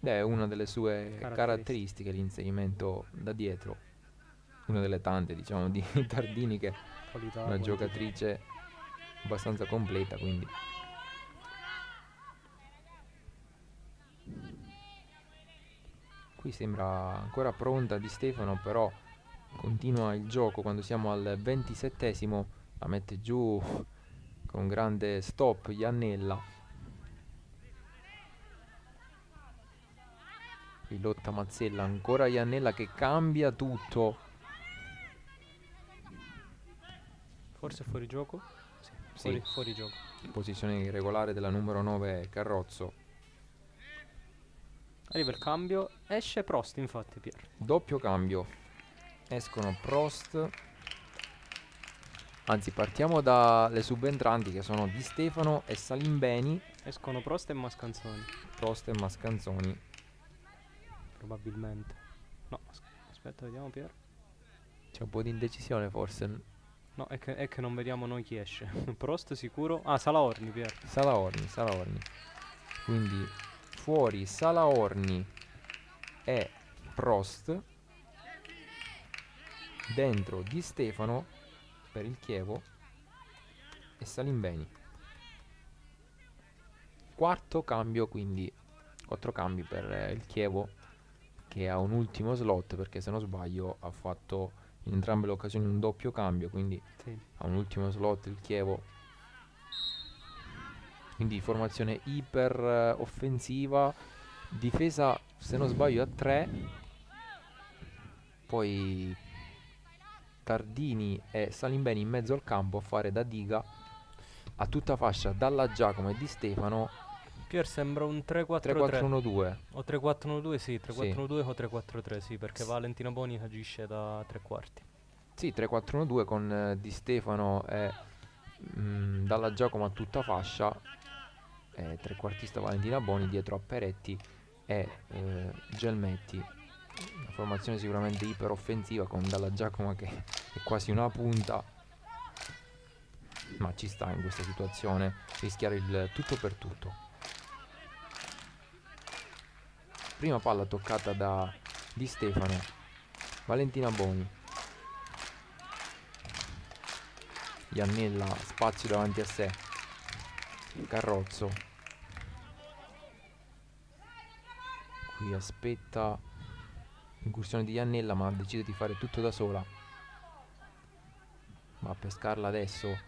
È una delle sue caratteristiche l'inserimento da dietro, una delle tante, diciamo, di Tardini, che è una giocatrice abbastanza completa, quindi qui sembra ancora pronta Di Stefano, però continua il gioco. Quando siamo al 27esimo la mette giù con grande stop Iannella. Qui lotta Mazzella, ancora Iannella che cambia tutto. Forse fuori gioco? Sì, fuori gioco. Posizione irregolare della numero 9 Carrozzo. Arriva il cambio, esce Prost infatti, Pier. Doppio cambio. Escono Prost. Anzi, partiamo dalle subentranti, che sono Di Stefano e Salimbeni. Escono Prost e Mascanzoni. Prost e Mascanzoni. Probabilmente. No, aspetta, vediamo, Pier. C'è un po' di indecisione forse. No, è che non vediamo noi chi esce. Prost sicuro. Ah, Salaorni, Pier. Salaorni. Quindi fuori Salaorni e Prost. Dentro Di Stefano per il Chievo e Salimbeni. Quarto cambio, quindi 4 cambi per il Chievo, che ha un ultimo slot, perché se non sbaglio ha fatto in entrambe le occasioni un doppio cambio, quindi sì, ha un ultimo slot il Chievo. Quindi formazione iper offensiva, difesa se non sbaglio a 3, poi Tardini e Salimbeni in mezzo al campo a fare da diga a tutta fascia Dalla Giacomo e Di Stefano. Pier sembra un 3-4-1-2 o 3-4-1-2, sì, 3-4-1-2 o 3-4-3, sì, perché Valentina Boni agisce da tre quarti. Sì, 3-4-1-2 con Di Stefano e Dalla Giacomo a tutta fascia, trequartista Valentina Boni dietro a Peretti e Gelmetti. Una formazione sicuramente iper offensiva, con Dalla Giacomo che è quasi una punta, ma ci sta in questa situazione rischiare il tutto per tutto. Prima palla toccata da Di Stefano, Valentina Boni, Iannella, spazio davanti a sé, Carrozzo, qui aspetta incursione di Iannella, ma decide di fare tutto da sola. Va a pescarla adesso,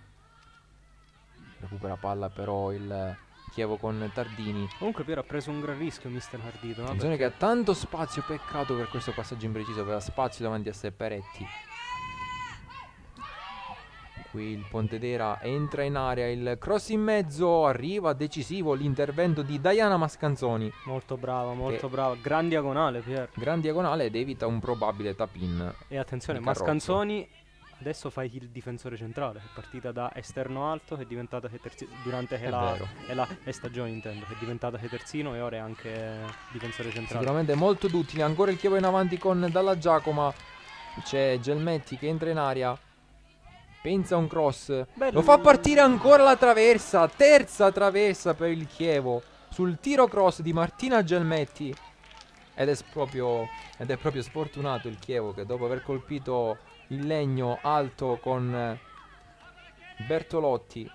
recupera palla però il Chievo con Tardini. Comunque Piero ha preso un gran rischio mister Ardito, no? Attenzione che ha tanto spazio, peccato per questo passaggio impreciso, aveva spazio davanti a sé Peretti. Qui il Pontedera entra in area, il cross in mezzo, arriva decisivo l'intervento di Diana Mascanzoni. Molto brava, gran diagonale, Pier. Gran diagonale ed evita un probabile tap-in. E attenzione, Mascanzoni adesso fa il difensore centrale, è partita da esterno alto, è diventata durante la stagione intendo, è diventata terzino e ora è anche difensore centrale. Sicuramente molto duttile, ancora il Chievo in avanti con Dalla Giacomo, c'è Gelmetti che entra in area, pensa a un cross, lo fa partire ancora la traversa, terza traversa per il Chievo sul tiro cross di Martina Gelmetti, ed è proprio sfortunato il Chievo, che dopo aver colpito il legno alto con Bertolotti,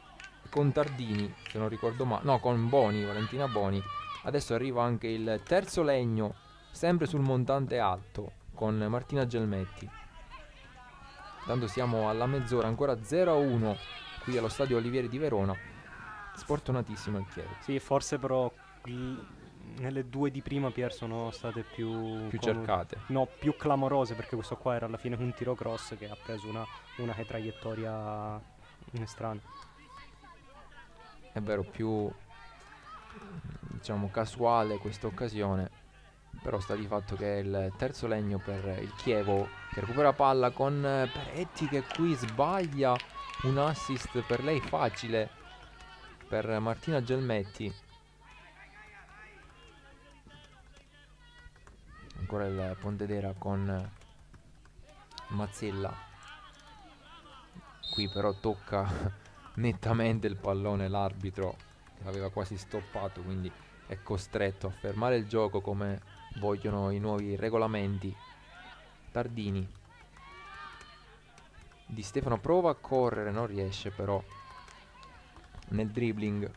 con Tardini se non ricordo male, no, con Boni, Valentina Boni, Adesso arriva anche il terzo legno, sempre sul montante alto, con Martina Gelmetti. Tanto siamo alla mezz'ora, ancora 0-1 qui allo stadio Olivieri di Verona. Sfortunatissimo il Chievo. Sì, forse però nelle due di prima, Pier, sono state più cercate. No, più clamorose, perché questo qua era alla fine un tiro cross che ha preso una traiettoria strana. È vero, più diciamo casuale questa occasione, però sta di fatto che è il terzo legno per il Chievo, che recupera palla con Peretti, che qui sbaglia un assist per lei facile per Martina Gelmetti. Ancora il Pontedera con Mazzella. Qui però tocca nettamente il pallone l'arbitro, che l'aveva quasi stoppato, quindi è costretto a fermare il gioco come vogliono i nuovi regolamenti. Tardini. Di Stefano prova a correre, non riesce però nel dribbling.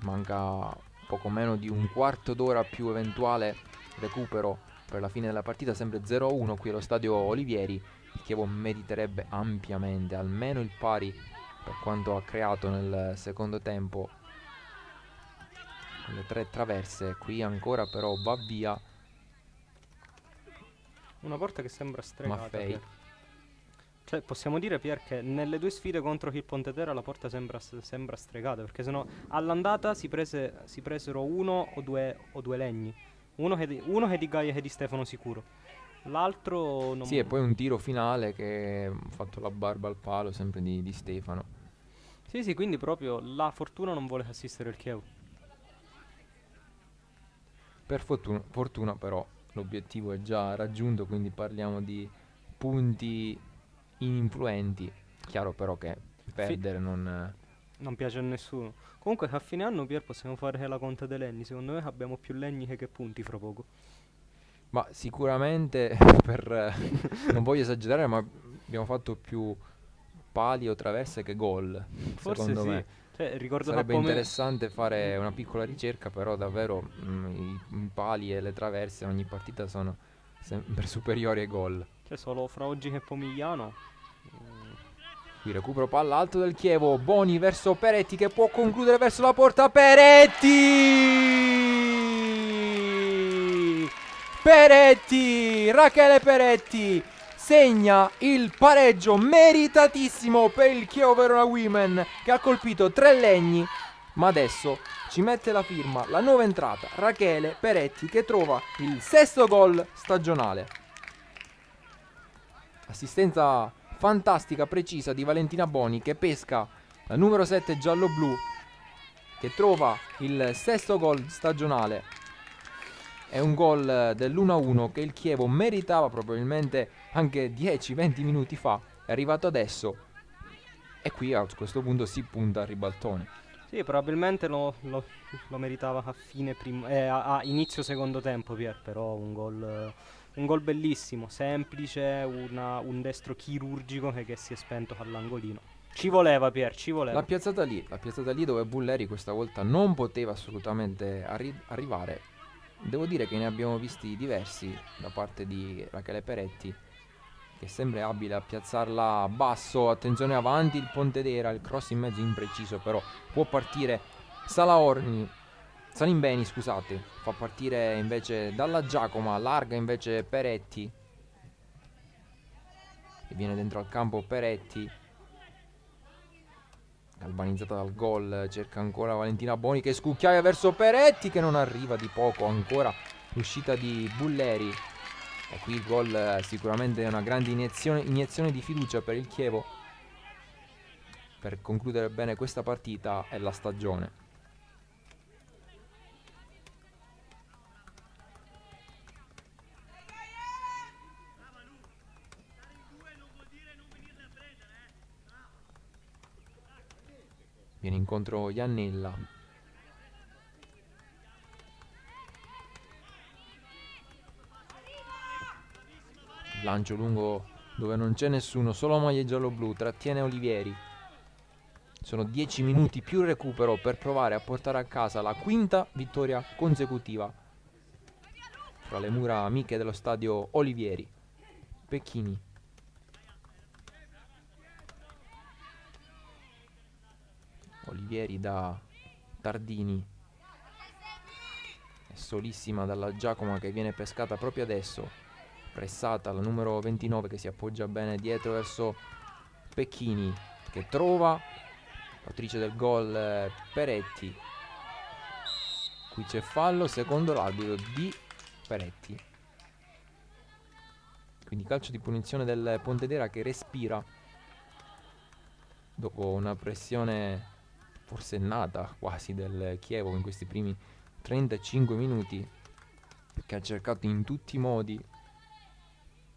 Manca poco meno di un quarto d'ora più eventuale recupero per la fine della partita, sempre 0-1 qui allo stadio Olivieri. Il Chievo meriterebbe ampiamente almeno il pari per quanto ha creato nel secondo tempo con le 3 traverse. Qui ancora però va via una porta che sembra stregata, Maffei. Pier. Cioè possiamo dire, Pier, che nelle due sfide contro il Pontedera la porta sembra stregata, perché sennò all'andata si presero uno o due legni, uno che di Gaia e di Stefano sicuro, l'altro non... Sì, e poi un tiro finale che ha fatto la barba al palo, sempre di Stefano. Sì, quindi proprio la fortuna non vuole assistere il Chievo. Per fortuna però l'obiettivo è già raggiunto, quindi parliamo di punti ininfluenti. Chiaro però che perdere non piace a nessuno. Comunque a fine anno, Pier, possiamo fare la conta dei legni. Secondo me abbiamo più legni che punti fra poco. Ma sicuramente non voglio esagerare, ma abbiamo fatto più pali o traverse che gol. Forse secondo sì. me sarebbe interessante fare una piccola ricerca, però davvero i pali e le traverse in ogni partita sono sempre superiori ai gol. Cioè solo fra oggi che Pomigliano. Qui recupero palla alto del Chievo, Boni verso Peretti che può concludere verso la porta. Peretti, Rachele Peretti segna il pareggio meritatissimo per il Chievo Verona Women, che ha colpito 3 legni, ma adesso ci mette la firma la nuova entrata Rachele Peretti, che trova il 6º gol stagionale. Assistenza fantastica, precisa di Valentina Boni, che pesca la numero 7 giallo-blu, che trova il 6º gol stagionale. È un gol dell'1-1 che il Chievo meritava probabilmente anche 10-20 minuti fa. È arrivato adesso e qui a questo punto si punta al ribaltone. Sì, probabilmente lo meritava a inizio secondo tempo, Pier, però un gol bellissimo, semplice, un destro chirurgico che si è spento all'angolino. Ci voleva, Pier, ci voleva. L'ha piazzata lì dove Bulleri questa volta non poteva assolutamente arrivare. Devo dire che ne abbiamo visti diversi da parte di Rachele Peretti, che sembra abile a piazzarla basso. Attenzione avanti il Pontedera, il cross in mezzo impreciso, però può partire Salimbeni, scusate, fa partire invece dalla Giacoma, larga invece Peretti, e viene dentro al campo Peretti, galvanizzata dal gol. Cerca ancora Valentina Boni che scucchiaia verso Peretti, che non arriva di poco. Ancora l'uscita di Bulleri, e qui il gol sicuramente è una grande iniezione di fiducia per il Chievo per concludere bene questa partita e la stagione. Viene incontro Iannella. Lancio lungo dove non c'è nessuno, solo maglie giallo-blu, trattiene Olivieri. Sono 10 minuti più recupero per provare a portare a casa la quinta vittoria consecutiva fra le mura amiche dello stadio Olivieri. Pecchini. Olivieri da Tardini. È solissima dalla Giacomo che viene pescata proprio adesso. Pressata la numero 29 che si appoggia bene dietro verso Pecchini, che trova l'autrice del gol Peretti. Qui c'è fallo, secondo l'arbitro di Peretti. Quindi calcio di punizione del Pontedera che respira dopo una pressione forsennata quasi del Chievo in questi primi 35 minuti, che ha cercato in tutti i modi,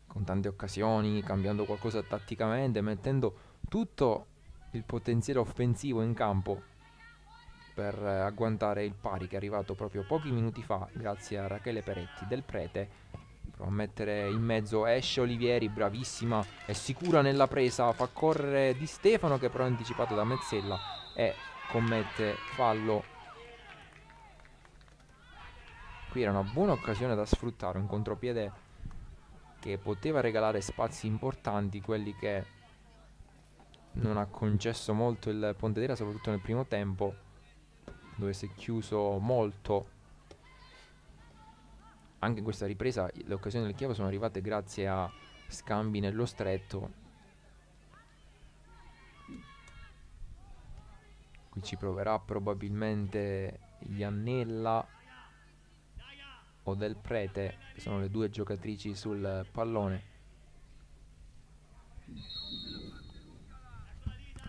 con tante occasioni, cambiando qualcosa tatticamente, mettendo tutto il potenziale offensivo in campo per agguantare il pari che è arrivato proprio pochi minuti fa grazie a Rachele Peretti. Del Prete prova a mettere in mezzo, esce Olivieri, bravissima, è sicura nella presa, fa correre Di Stefano che però è anticipato da Mezzella e commette fallo. Qui era una buona occasione da sfruttare, un contropiede che poteva regalare spazi importanti, quelli che non ha concesso molto il Pontedera, soprattutto nel primo tempo, dove si è chiuso molto. Anche in questa ripresa le occasioni del Chievo sono arrivate grazie a scambi nello stretto. Qui ci proverà probabilmente Iannella o Del Prete, che sono le due giocatrici sul pallone.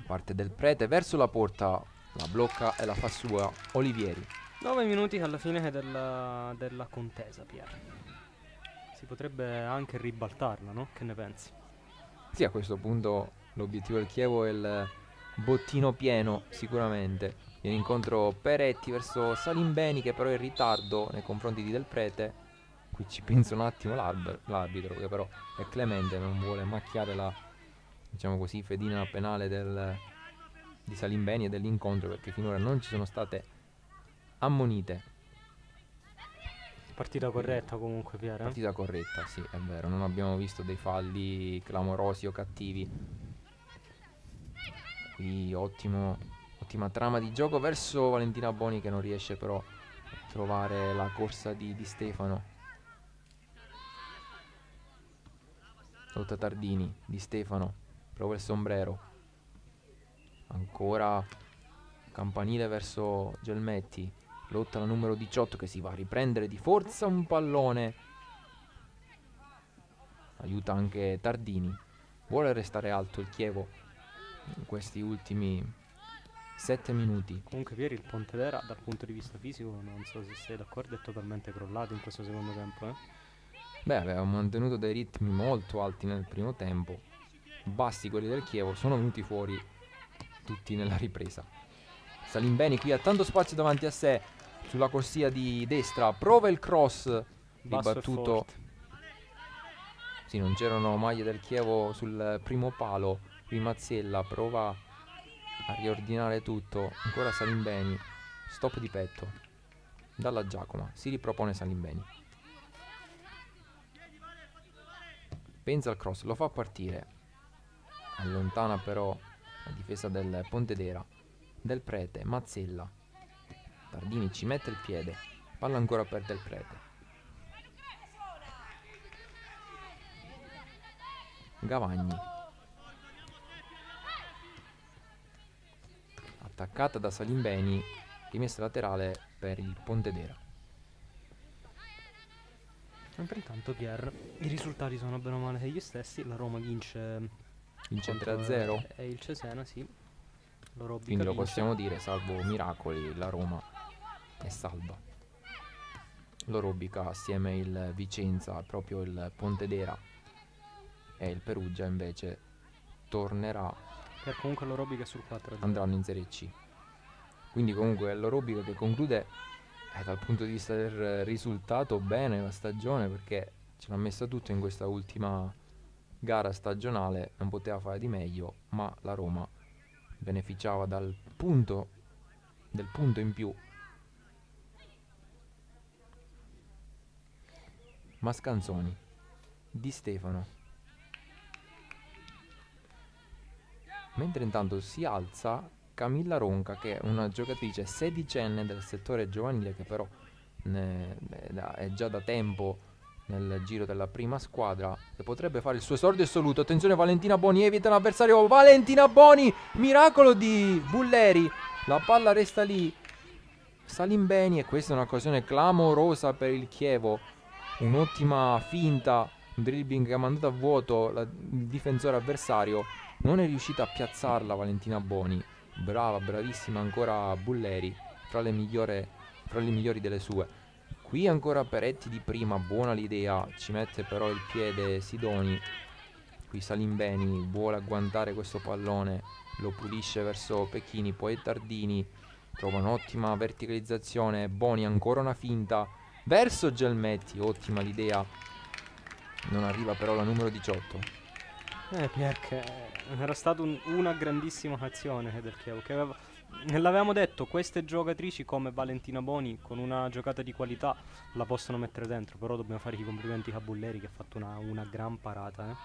Parte Del Prete verso la porta, la blocca e la fa sua Olivieri. 9 minuti alla fine della contesa, Pier. Si potrebbe anche ribaltarla, no? Che ne pensi? Sì, a questo punto l'obiettivo del Chievo è il bottino pieno, sicuramente. In incontro Peretti verso Salimbeni, che però è in ritardo nei confronti di Del Prete. Qui ci pensa un attimo l'arbitro, che però è clemente, non vuole macchiare la, diciamo così, fedina penale di Salimbeni e dell'incontro, perché finora non ci sono state ammonite. Partita corretta comunque, Pier. Partita corretta, sì, è vero. Non abbiamo visto dei falli clamorosi o cattivi. Qui ottima trama di gioco verso Valentina Boni, che non riesce però a trovare la corsa di Stefano. Lotta Tardini, Di Stefano, prova il sombrero. Ancora campanile verso Gelmetti. Lotta la numero 18 che si va a riprendere di forza un pallone. Aiuta anche Tardini. Vuole restare alto il Chievo in questi ultimi 7 minuti. Comunque Pieri, il Pontedera dal punto di vista fisico, non so se sei d'accordo, è totalmente crollato in questo secondo tempo. Beh, aveva mantenuto dei ritmi molto alti nel primo tempo, bassi quelli del Chievo, sono venuti fuori tutti nella ripresa. Salimbeni qui ha tanto spazio davanti a sé, sulla corsia di destra, prova il cross, ribattuto. Sì, non c'erano maglie del Chievo sul primo palo. Qui Mazzella prova a riordinare tutto, ancora Salimbeni, stop di petto dalla Giacoma, si ripropone Salimbeni, pensa al cross, lo fa partire, allontana però la difesa del Pontedera. Del Prete, Mazzella, Tardini ci mette il piede, palla ancora per Del Prete, Gavagni, attaccata da Salimbeni, rimessa laterale per il Pontedera. Mentre intanto, Pier, i risultati sono bene o male gli stessi. La Roma vince 3-0 e il Cesena, sì. Quindi lo possiamo dire, salvo miracoli, la Roma è salva. L'Orobica assieme il Vicenza, proprio il Pontedera, e il Perugia invece tornerà. Per comunque l'Orobica sul 4 andranno in Serie C. Quindi comunque l'Orobica che conclude dal punto di vista del risultato bene la stagione, perché ce l'ha messa tutto in questa ultima gara stagionale, non poteva fare di meglio, ma la Roma beneficiava del punto in più. Mascanzoni, Di Stefano. Mentre intanto si alza Camilla Ronca, che è una giocatrice sedicenne del settore giovanile, che però è già da tempo nel giro della prima squadra e potrebbe fare il suo esordio assoluto. Attenzione, Valentina Boni evita l'avversario. Valentina Boni, miracolo di Bulleri, la palla resta lì. Salimbeni, e questa è un'occasione clamorosa per il Chievo. Un'ottima finta, un dribbling che ha mandato a vuoto il difensore avversario. Non è riuscita a piazzarla Valentina Boni. Bravissima ancora Bulleri, fra le migliori delle sue. Qui ancora Peretti di prima, buona l'idea, ci mette però il piede Sidoni. Qui Salimbeni vuole agguantare questo pallone, lo pulisce verso Pecchini, poi Tardini trova un'ottima verticalizzazione. Boni, ancora una finta verso Gelmetti, ottima l'idea, non arriva però la numero 18. Perché era stata una grandissima azione del Chievo, che l'avevamo detto, queste giocatrici come Valentina Boni con una giocata di qualità la possono mettere dentro, però dobbiamo fare i complimenti a Bulleri che ha fatto una gran parata.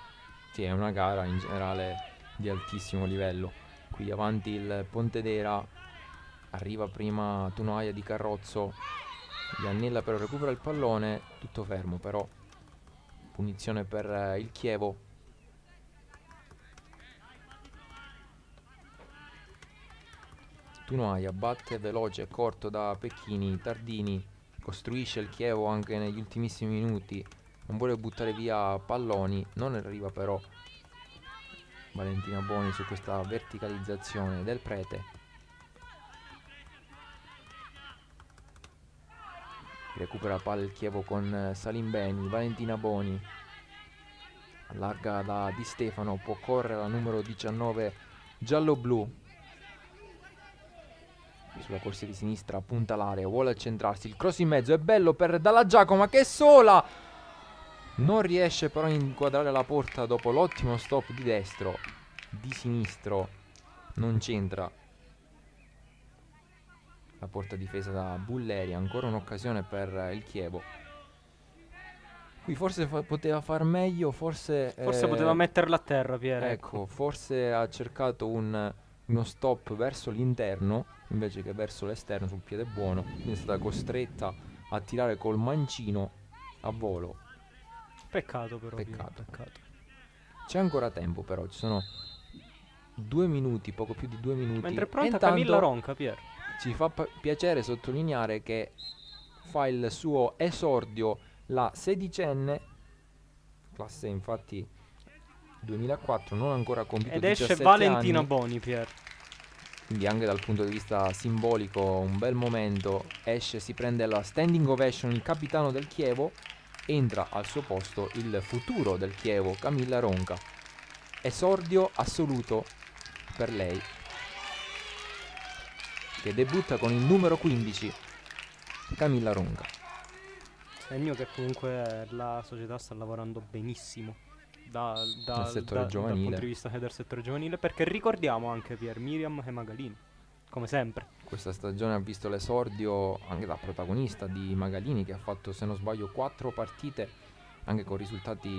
Sì, è una gara in generale di altissimo livello. Qui avanti il Pontedera, arriva prima Tunoia di Carrozzo, Iannella però recupera il pallone, tutto fermo però, punizione per il Chievo. Tunoia batte veloce e corto da Pecchini, Tardini costruisce il Chievo anche negli ultimissimi minuti, non vuole buttare via palloni, non arriva però Valentina Boni su questa verticalizzazione del Prete. Recupera palla il Chievo con Salimbeni, Valentina Boni allarga da Di Stefano, può correre la numero 19 giallo-blu. Sulla corsia di sinistra punta l'area, vuole accentrarsi, il cross in mezzo è bello per Dalla Giacomo che è sola, non riesce però a inquadrare la porta dopo l'ottimo stop di destro, di sinistro non c'entra la porta difesa da Bulleri. Ancora un'occasione per il Chievo. Qui forse poteva far meglio, forse poteva metterla a terra, Piero. Ecco, forse ha cercato uno stop verso l'interno invece che verso l'esterno sul piede buono, quindi è stata costretta a tirare col mancino a volo. Peccato però. Peccato. C'è ancora tempo però, ci sono 2 minuti, poco più di 2 minuti. Mentre è pronta Camilla Ronca, Piero. Ci fa piacere sottolineare che fa il suo esordio la sedicenne, classe infatti 2004, non ancora compiuto ed 17 esce Valentina anni. Boni, Pier. Quindi anche dal punto di vista simbolico un bel momento. Esce, si prende la standing ovation il capitano del Chievo, entra al suo posto il futuro del Chievo, Camilla Ronca. Esordio assoluto per lei, che debutta con il numero 15, Camilla Ronca. Segno che comunque la società sta lavorando benissimo dal settore giovanile, dal punto di vista del settore giovanile, perché ricordiamo anche Pier Miriam e Magalini, come sempre. Questa stagione ha visto l'esordio anche da protagonista di Magalini, che ha fatto, se non sbaglio, 4 partite, anche con risultati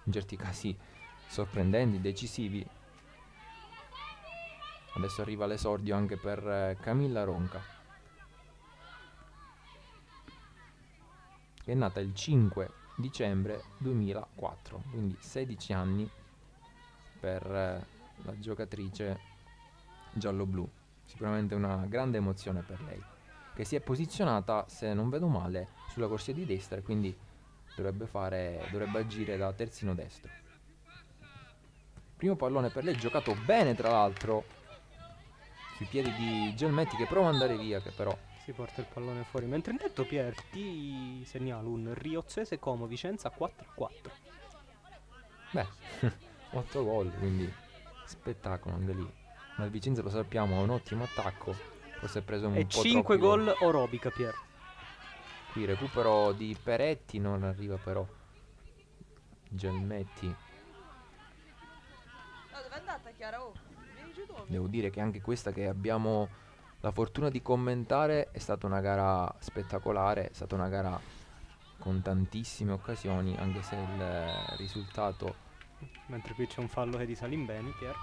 in certi casi sorprendenti, decisivi. Adesso arriva l'esordio anche per Camilla Ronca, che è nata il 5 dicembre 2004, quindi 16 anni per la giocatrice giallo-blu. Sicuramente una grande emozione per lei, che si è posizionata, se non vedo male, sulla corsia di destra, e quindi dovrebbe agire da terzino destro. Primo pallone per lei, giocato bene tra l'altro sui piedi di Gelmetti, che prova ad andare via, che però si porta il pallone fuori. Mentre intanto Pier ti segnalo un Riozzese Como Vicenza 4-4. Beh, 8 gol, quindi spettacolo anche lì. Ma il Vicenza, lo sappiamo, ha un ottimo attacco, forse è preso un e po' 5 gol gol orobica, Pier. Qui recupero di Peretti, non arriva però Gelmetti. Dove è andata Chiara? Oh, vieni giù tu. devo dire che anche questa che abbiamo la fortuna di commentare è stata una gara spettacolare, è stata una gara con tantissime occasioni, anche se il risultato... Mentre qui c'è un fallo che di Salimbeni, Pier.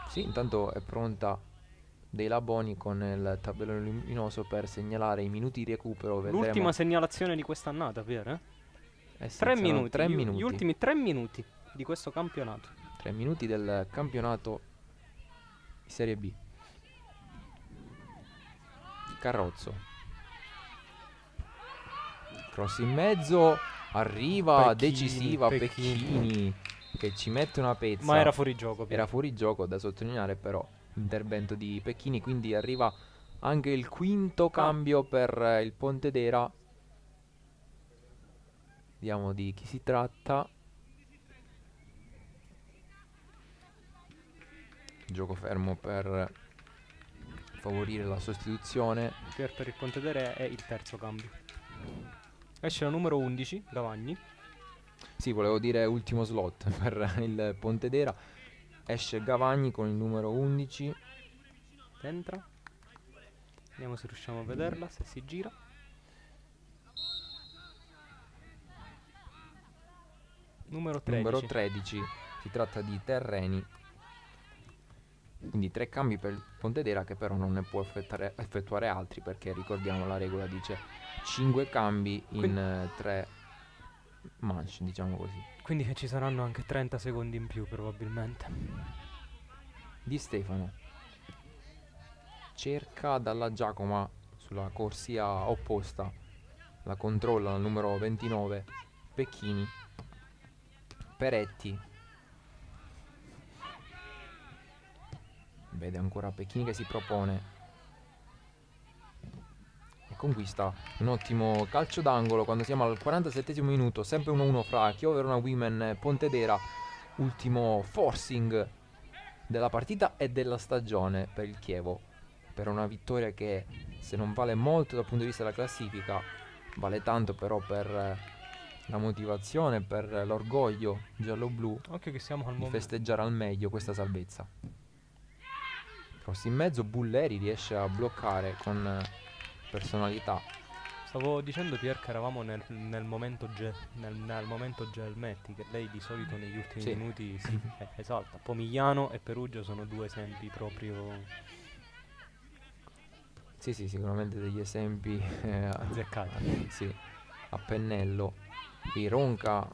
Sì, intanto è pronta Dei Laboni con il tabellone luminoso per segnalare i minuti di recupero. L'ultima segnalazione di quest'annata, Pier, sì, 3 minuti, 3 minuti. Gli ultimi 3 minuti di questo campionato. 3 minuti del campionato di Serie B. Carrozzo. Cross in mezzo, arriva decisiva Pecchini che ci mette una pezza. Ma era fuori gioco, Pier. Era fuori gioco, da sottolineare però l'intervento di Pecchini, quindi arriva anche il quinto cambio per il Pontedera. Vediamo di chi si tratta. Gioco fermo per favorire la sostituzione. Per il Pontedera è il terzo cambio. Esce la numero 11, Gavagni. Sì, volevo dire ultimo slot per il Pontedera. Esce Gavagni con il numero 11. Entra. Vediamo se riusciamo a vederla, se si gira. Numero 13. Numero 13. Si tratta di Terreni. Quindi 3 cambi per il Pontedera, che però non ne può effettuare altri, perché ricordiamo la regola dice 5 cambi in 3 manche, diciamo così. Quindi che ci saranno anche 30 secondi in più probabilmente. Di Stefano cerca dalla Giacoma sulla corsia opposta, la controlla al numero 29 Pecchini. Peretti vede ancora Pecchini che si propone e conquista un ottimo calcio d'angolo quando siamo al 47esimo minuto, sempre 1-1 fra Chievo Verona Women e Pontedera. Ultimo forcing della partita e della stagione per il Chievo, per una vittoria che, se non vale molto dal punto di vista della classifica, vale tanto però per la motivazione, per l'orgoglio giallo-blu, Occhio che siamo al di momento. festeggiare al meglio questa salvezza. Cross in mezzo, Bulleri riesce a bloccare con personalità. Stavo dicendo, Pier, che eravamo nel momento nel momento Gelmetti, che lei di solito negli ultimi minuti si esalta. Pomigliano e Perugia sono due esempi proprio... Sì, sicuramente degli esempi azzeccati. Sì, a pennello. Qui Ronca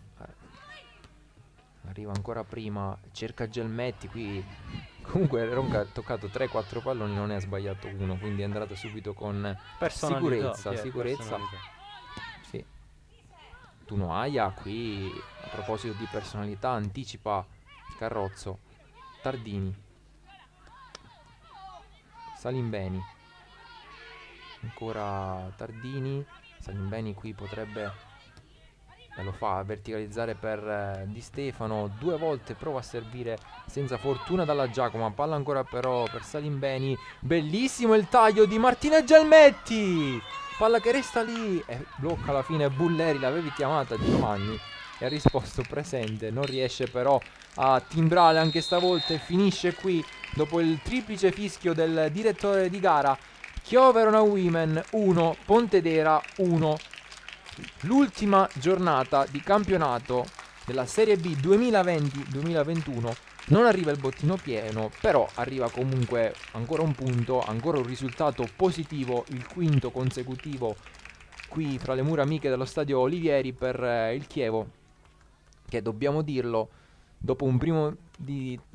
arriva ancora prima, cerca Gelmetti, qui comunque Ronca ha toccato 3-4 palloni, non ne ha sbagliato uno, quindi è andato subito con sicurezza. Sì. Tunoaia qui, a proposito di personalità, anticipa Carrozzo. Tardini, Salimbeni, ancora Tardini. Salimbeni qui potrebbe, lo fa verticalizzare per Di Stefano, 2 volte prova a servire senza fortuna dalla Giacoma, palla ancora però per Salimbeni. Bellissimo il taglio di Martina Gelmetti, palla che resta lì e blocca alla fine Bulleri. L'avevi chiamata Giovanni e ha risposto presente, non riesce però a timbrare anche stavolta e finisce qui dopo il triplice fischio del direttore di gara. Chievo Verona Women 1, Pontedera 1. L'ultima giornata di campionato della Serie B 2020-2021. Non arriva il bottino pieno, però arriva comunque ancora un punto, ancora un risultato positivo, il quinto consecutivo qui fra le mura amiche dello stadio Olivieri per il Chievo, che, dobbiamo dirlo, dopo un primo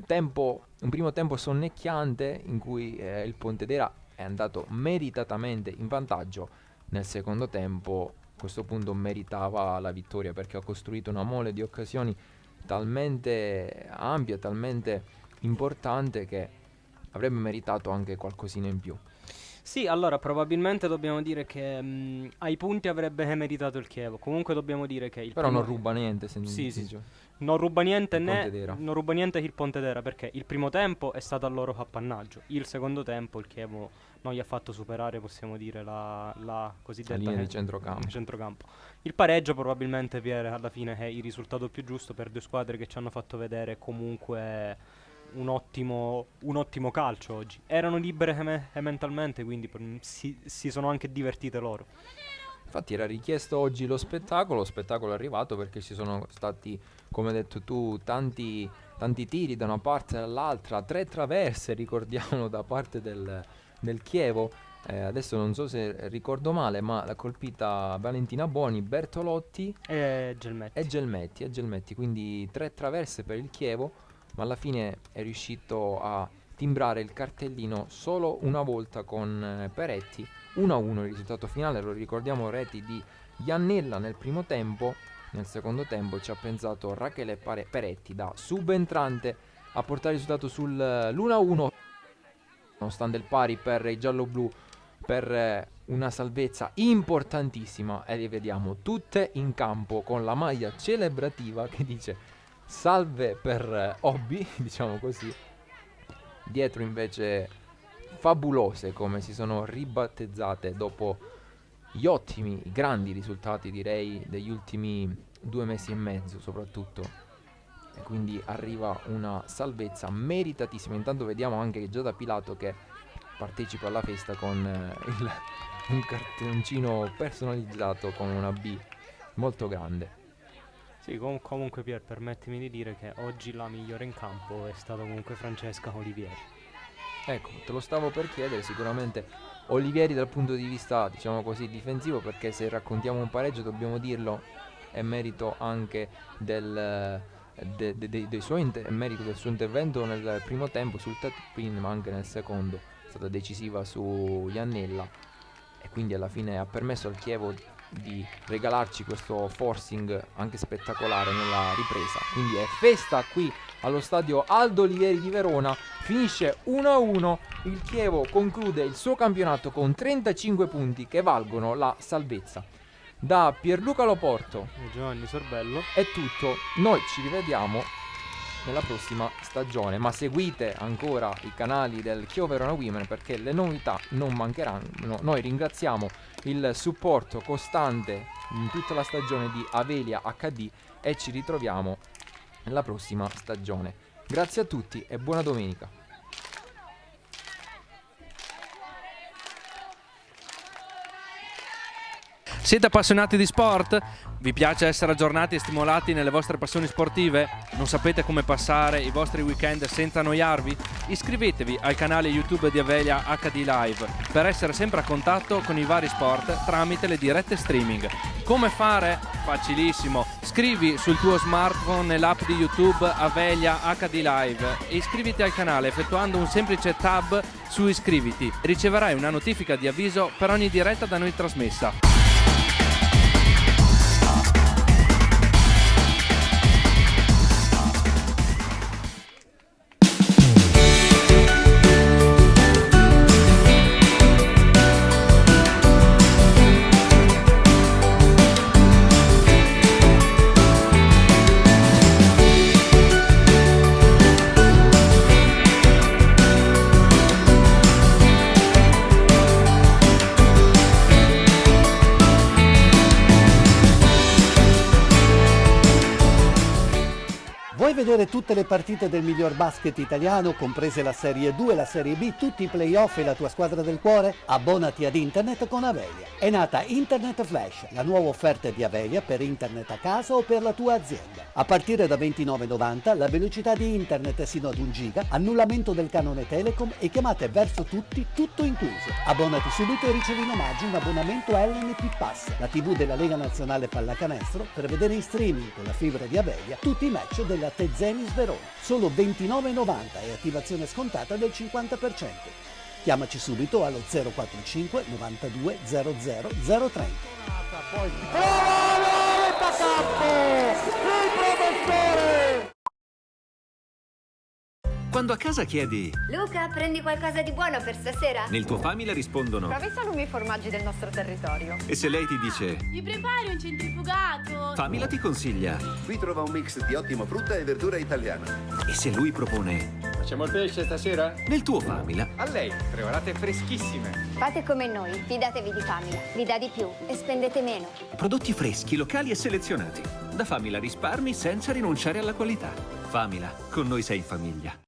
tempo sonnecchiante in cui il Pontedera è andato meritatamente in vantaggio, nel secondo tempo a questo punto meritava la vittoria, perché ha costruito una mole di occasioni talmente ampia, talmente importante, che avrebbe meritato anche qualcosina in più. Sì, allora probabilmente dobbiamo dire che ai punti avrebbe meritato il Chievo. Comunque dobbiamo dire che però non ruba niente, non ruba niente non ruba niente il Pontedera, perché il primo tempo è stato a loro appannaggio. Il secondo tempo il Chievo non gli ha fatto superare, possiamo dire, la cosiddetta linea di centrocampo. Il pareggio probabilmente, Pier, alla fine è il risultato più giusto per due squadre che ci hanno fatto vedere comunque un ottimo calcio oggi. Erano libere mentalmente, quindi si sono anche divertite loro. Infatti era richiesto oggi lo spettacolo è arrivato perché ci sono stati, come hai detto tu, tanti tiri da una parte e dall'altra, 3 traverse, ricordiamo, da parte del Chievo. Adesso non so se ricordo male, ma l'ha colpita Valentina Boni, Bertolotti e Gelmetti, quindi 3 traverse per il Chievo, ma alla fine è riuscito a timbrare il cartellino solo una volta con Peretti. 1-1 il risultato finale, lo ricordiamo, reti di Iannella nel primo tempo. Nel secondo tempo ci ha pensato Rachele Peretti da subentrante a portare il risultato sull'1-1, nonostante il pari per i giallo-blu, per una salvezza importantissima, e le vediamo tutte in campo con la maglia celebrativa che dice salve per Hobby, diciamo così. Dietro invece Fabulose, come si sono ribattezzate dopo gli ottimi, grandi risultati, direi, degli ultimi 2 mesi e mezzo soprattutto, e quindi arriva una salvezza meritatissima. Intanto vediamo anche Giada Pilato che partecipa alla festa con un cartoncino personalizzato con una B molto grande. Sì, comunque Pier, permettimi di dire che oggi la migliore in campo è stata comunque Francesca Olivieri. Ecco, te lo stavo per chiedere, sicuramente Olivieri dal punto di vista, diciamo così, difensivo, perché se raccontiamo un pareggio, dobbiamo dirlo, è merito anche del suo intervento nel primo tempo sul tap-in, ma anche nel secondo è stata decisiva su Iannella, e quindi alla fine ha permesso al Chievo di regalarci questo forcing anche spettacolare nella ripresa. Quindi è festa qui allo stadio Aldo Olivieri di Verona, finisce 1-1, il Chievo conclude il suo campionato con 35 punti che valgono la salvezza. Da Pierluca Loporto e Giovanni Sorbello è tutto, noi ci rivediamo nella prossima stagione, ma seguite ancora i canali del Chievo Verona Women perché le novità non mancheranno. Noi ringraziamo il supporto costante in tutta la stagione di Avelia HD e ci ritroviamo nella prossima stagione. Grazie a tutti e buona domenica. Siete appassionati di sport? Vi piace essere aggiornati e stimolati nelle vostre passioni sportive? Non sapete come passare i vostri weekend senza annoiarvi? Iscrivetevi al canale YouTube di Avelia HD Live per essere sempre a contatto con i vari sport tramite le dirette streaming. Come fare? Facilissimo! Scrivi sul tuo smartphone nell'app di YouTube Avelia HD Live e iscriviti al canale effettuando un semplice tab su Iscriviti. Riceverai una notifica di avviso per ogni diretta da noi trasmessa. Vedere tutte le partite del miglior basket italiano, comprese la Serie 2 e la Serie B, tutti i playoff e la tua squadra del cuore? Abbonati ad Internet con Avelia. È nata Internet Flash, la nuova offerta di Avelia per Internet a casa o per la tua azienda. A partire da €29,90 la velocità di Internet sino ad 1 giga, annullamento del canone Telecom e chiamate verso tutti, tutto incluso. Abbonati subito e ricevi in omaggio un abbonamento LNP Pass, la TV della Lega Nazionale Pallacanestro, per vedere in streaming con la fibra di Avelia tutti i match della Zennis Verona. Solo €29,90 e attivazione scontata del 50%. Chiamaci subito allo 045 92 00 030. Quando a casa chiedi Luca, prendi qualcosa di buono per stasera? nel tuo Famila rispondono Provi i salumi formaggi del nostro territorio. e se lei ti dice Mi prepari un centrifugato? Famila ti consiglia Qui trova un mix di ottima frutta e verdura italiana. e se lui propone Facciamo il pesce stasera? nel tuo Famila A lei, preparate freschissime. Fate come noi, fidatevi di Famila. Vi dà di più e spendete meno. prodotti freschi, locali e selezionati. Da Famila risparmi senza rinunciare alla qualità. Famila, con noi sei in famiglia.